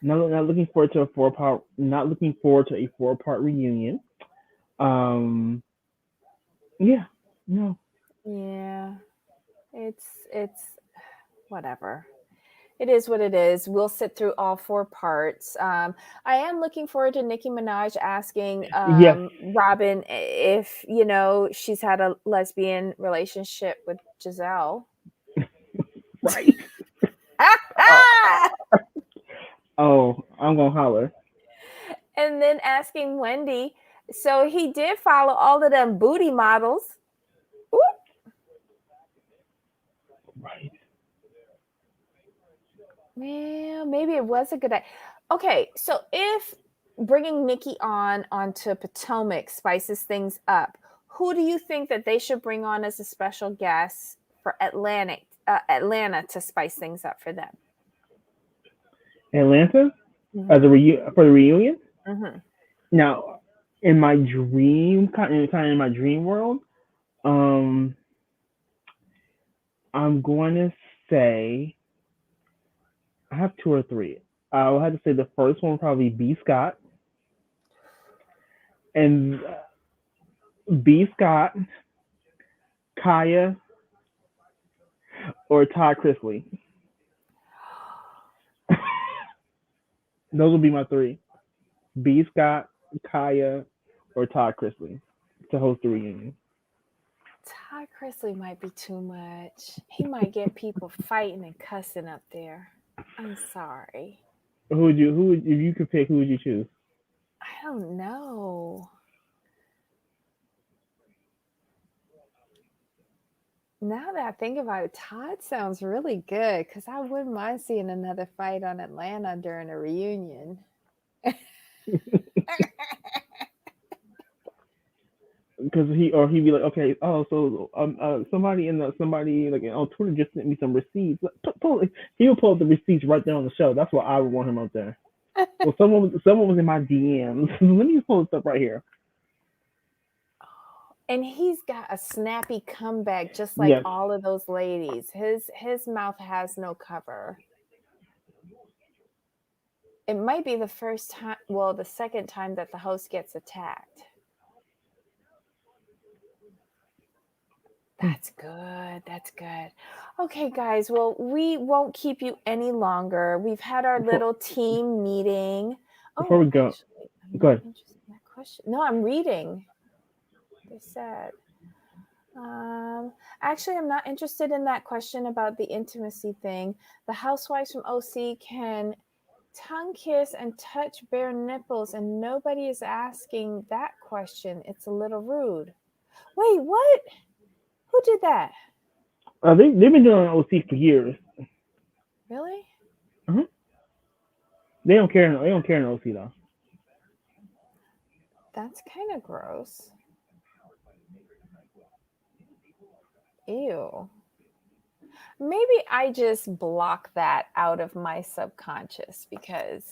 Not looking forward to a 4 part. Not looking forward to a 4 part reunion. Um. Yeah. No. Yeah. It's whatever. It is what it is. We'll sit through all 4 parts. I am looking forward to Nicki Minaj asking Yes. Robin if she's had a lesbian relationship with Giselle. Right. Oh. Oh. I'm gonna holler. And then asking Wendy. So he did follow all of them booty models. Ooh. Right. Well, maybe it was a good idea. Okay, so if bringing Nikki on onto Potomac spices things up, who do you think that they should bring on as a special guest for Atlanta to spice things up for them? Atlanta Mm-hmm. for the reunion. Mm-hmm. Now, in my dream, kind of in my dream world, um, I'm going to say I have two or three. I will have to say the first one will probably be Scott, and B. Scott, Kaya, or Todd Chrisley. Those will be my three. B. Scott, Kaya, or Todd Chrisley to host the reunion. Todd Chrisley might be too much. He might get people fighting and cussing up there. I'm sorry. If you could pick, who would you choose? I don't know. Now that I think about it, Todd sounds really good because I wouldn't mind seeing another fight on Atlanta during a reunion. Because he'd be like, okay, oh, so somebody like on Twitter just sent me some receipts. He would pull up the receipts right there on the show. That's why I would want him up there. Well, someone was in my DMs. Let me just pull this up right here. And he's got a snappy comeback just like Yes. all of those ladies. His mouth has no cover. It might be the first time, well, the second time that the host gets attacked. That's good. That's good. Okay, guys. Well, we won't keep you any longer. We've had our Before, little team meeting. before we Oh, go, actually, I'm go not ahead. interested in that question. No, I'm reading. They said. Actually, I'm not interested in that question about the intimacy thing. The housewives from OC can tongue kiss and touch bare nipples, and nobody is asking that question. It's a little rude. Wait, what? Who did that? They've been doing OC for years. Really? Uh-huh. They don't care. They don't care in OC though. That's kind of gross. Ew. Maybe I just block that out of my subconscious because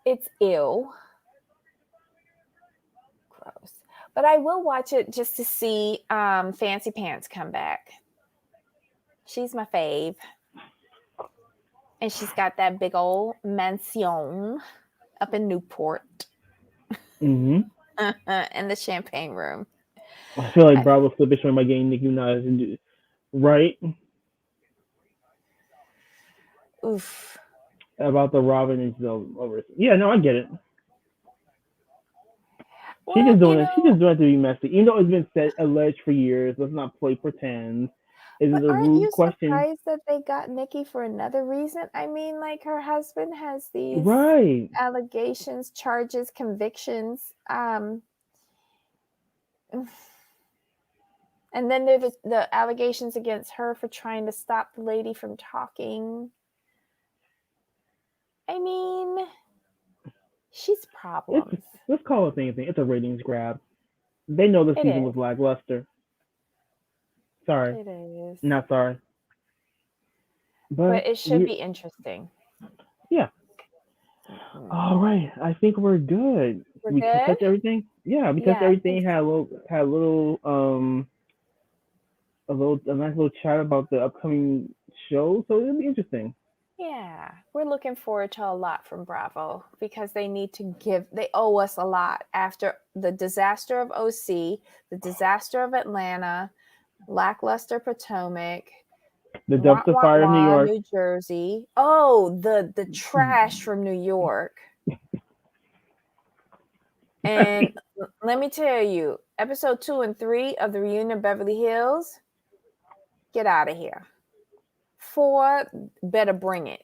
it's ew. Gross. But I will watch it just to see Fancy Pants come back. She's my fave. And she's got that big old mansion up in Newport Hmm. in the champagne room. I feel like I, Bravo slipping showing by getting Nicki Minaj and right oof. about the Robin and Giselle over. Yeah, no, I get it. She's Well, just doing it. She's just doing it to be messy. Even though it's been said alleged for years, let's not play pretend. Is but it a aren't rude you question? surprised that they got Nikki for another reason? I mean, like her husband has these Right. allegations, charges, convictions. And then there's the allegations against her for trying to stop the lady from talking. I mean, she's It's problems. let's call it anything. It's a ratings grab. They know the It season is. was lackluster. Sorry, It is. not sorry. But But it should we, be interesting. yeah. Mhm. All right, I think we're good. We're We good? touched everything. Yeah, we touched Yeah, I think everything. Had a nice little chat about the upcoming show. So it'll be interesting. yeah. We're looking forward to a lot from Bravo because they owe us a lot after the disaster of OC, the disaster of Atlanta, lackluster Potomac, The wah dumpster wah fire of New wah, York. New Jersey. Oh, the trash from New York. And let me tell you, episode 2 and 3 of the reunion of Beverly Hills, get out of here. 4 better bring it.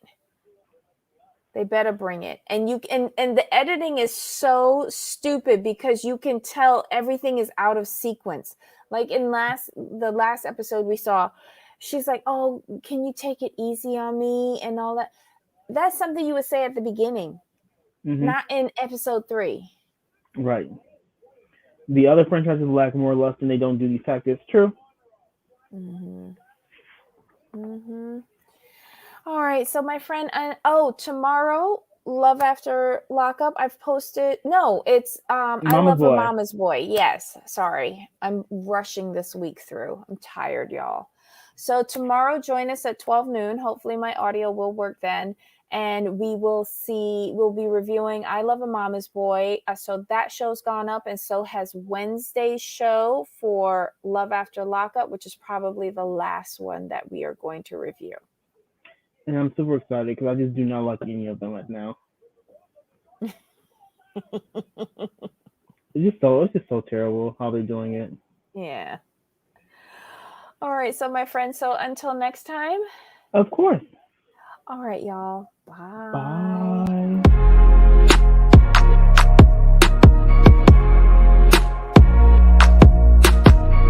They better bring it. And the editing is so stupid because you can tell everything is out of sequence. Like in the last episode we saw, she's like, "Oh, can you take it easy on me?" and all that. That's something you would say at the beginning, Hmm. not in episode 3. Right. The other franchises lack more lust and they don't do these tactics. True. Mhm. Mhm. All right, so my friend, tomorrow, Love After Lockup. I've posted. No, it's I Mama's Love a boy. Mama's Boy. Yes, sorry, I'm rushing this week through. I'm tired, y'all. So tomorrow, join us at 12 noon. Hopefully, my audio will work then. And we'll be reviewing I Love a Mama's Boy. So that show's gone up, and so has Wednesday's show for Love After Lockup, which is probably the last one that we are going to review. And I'm super excited because I just do not like any of them right now. It's just so terrible how they're doing it. Yeah. All right, so my friend, so until next time. Of course. All right, y'all. Bye. Bye.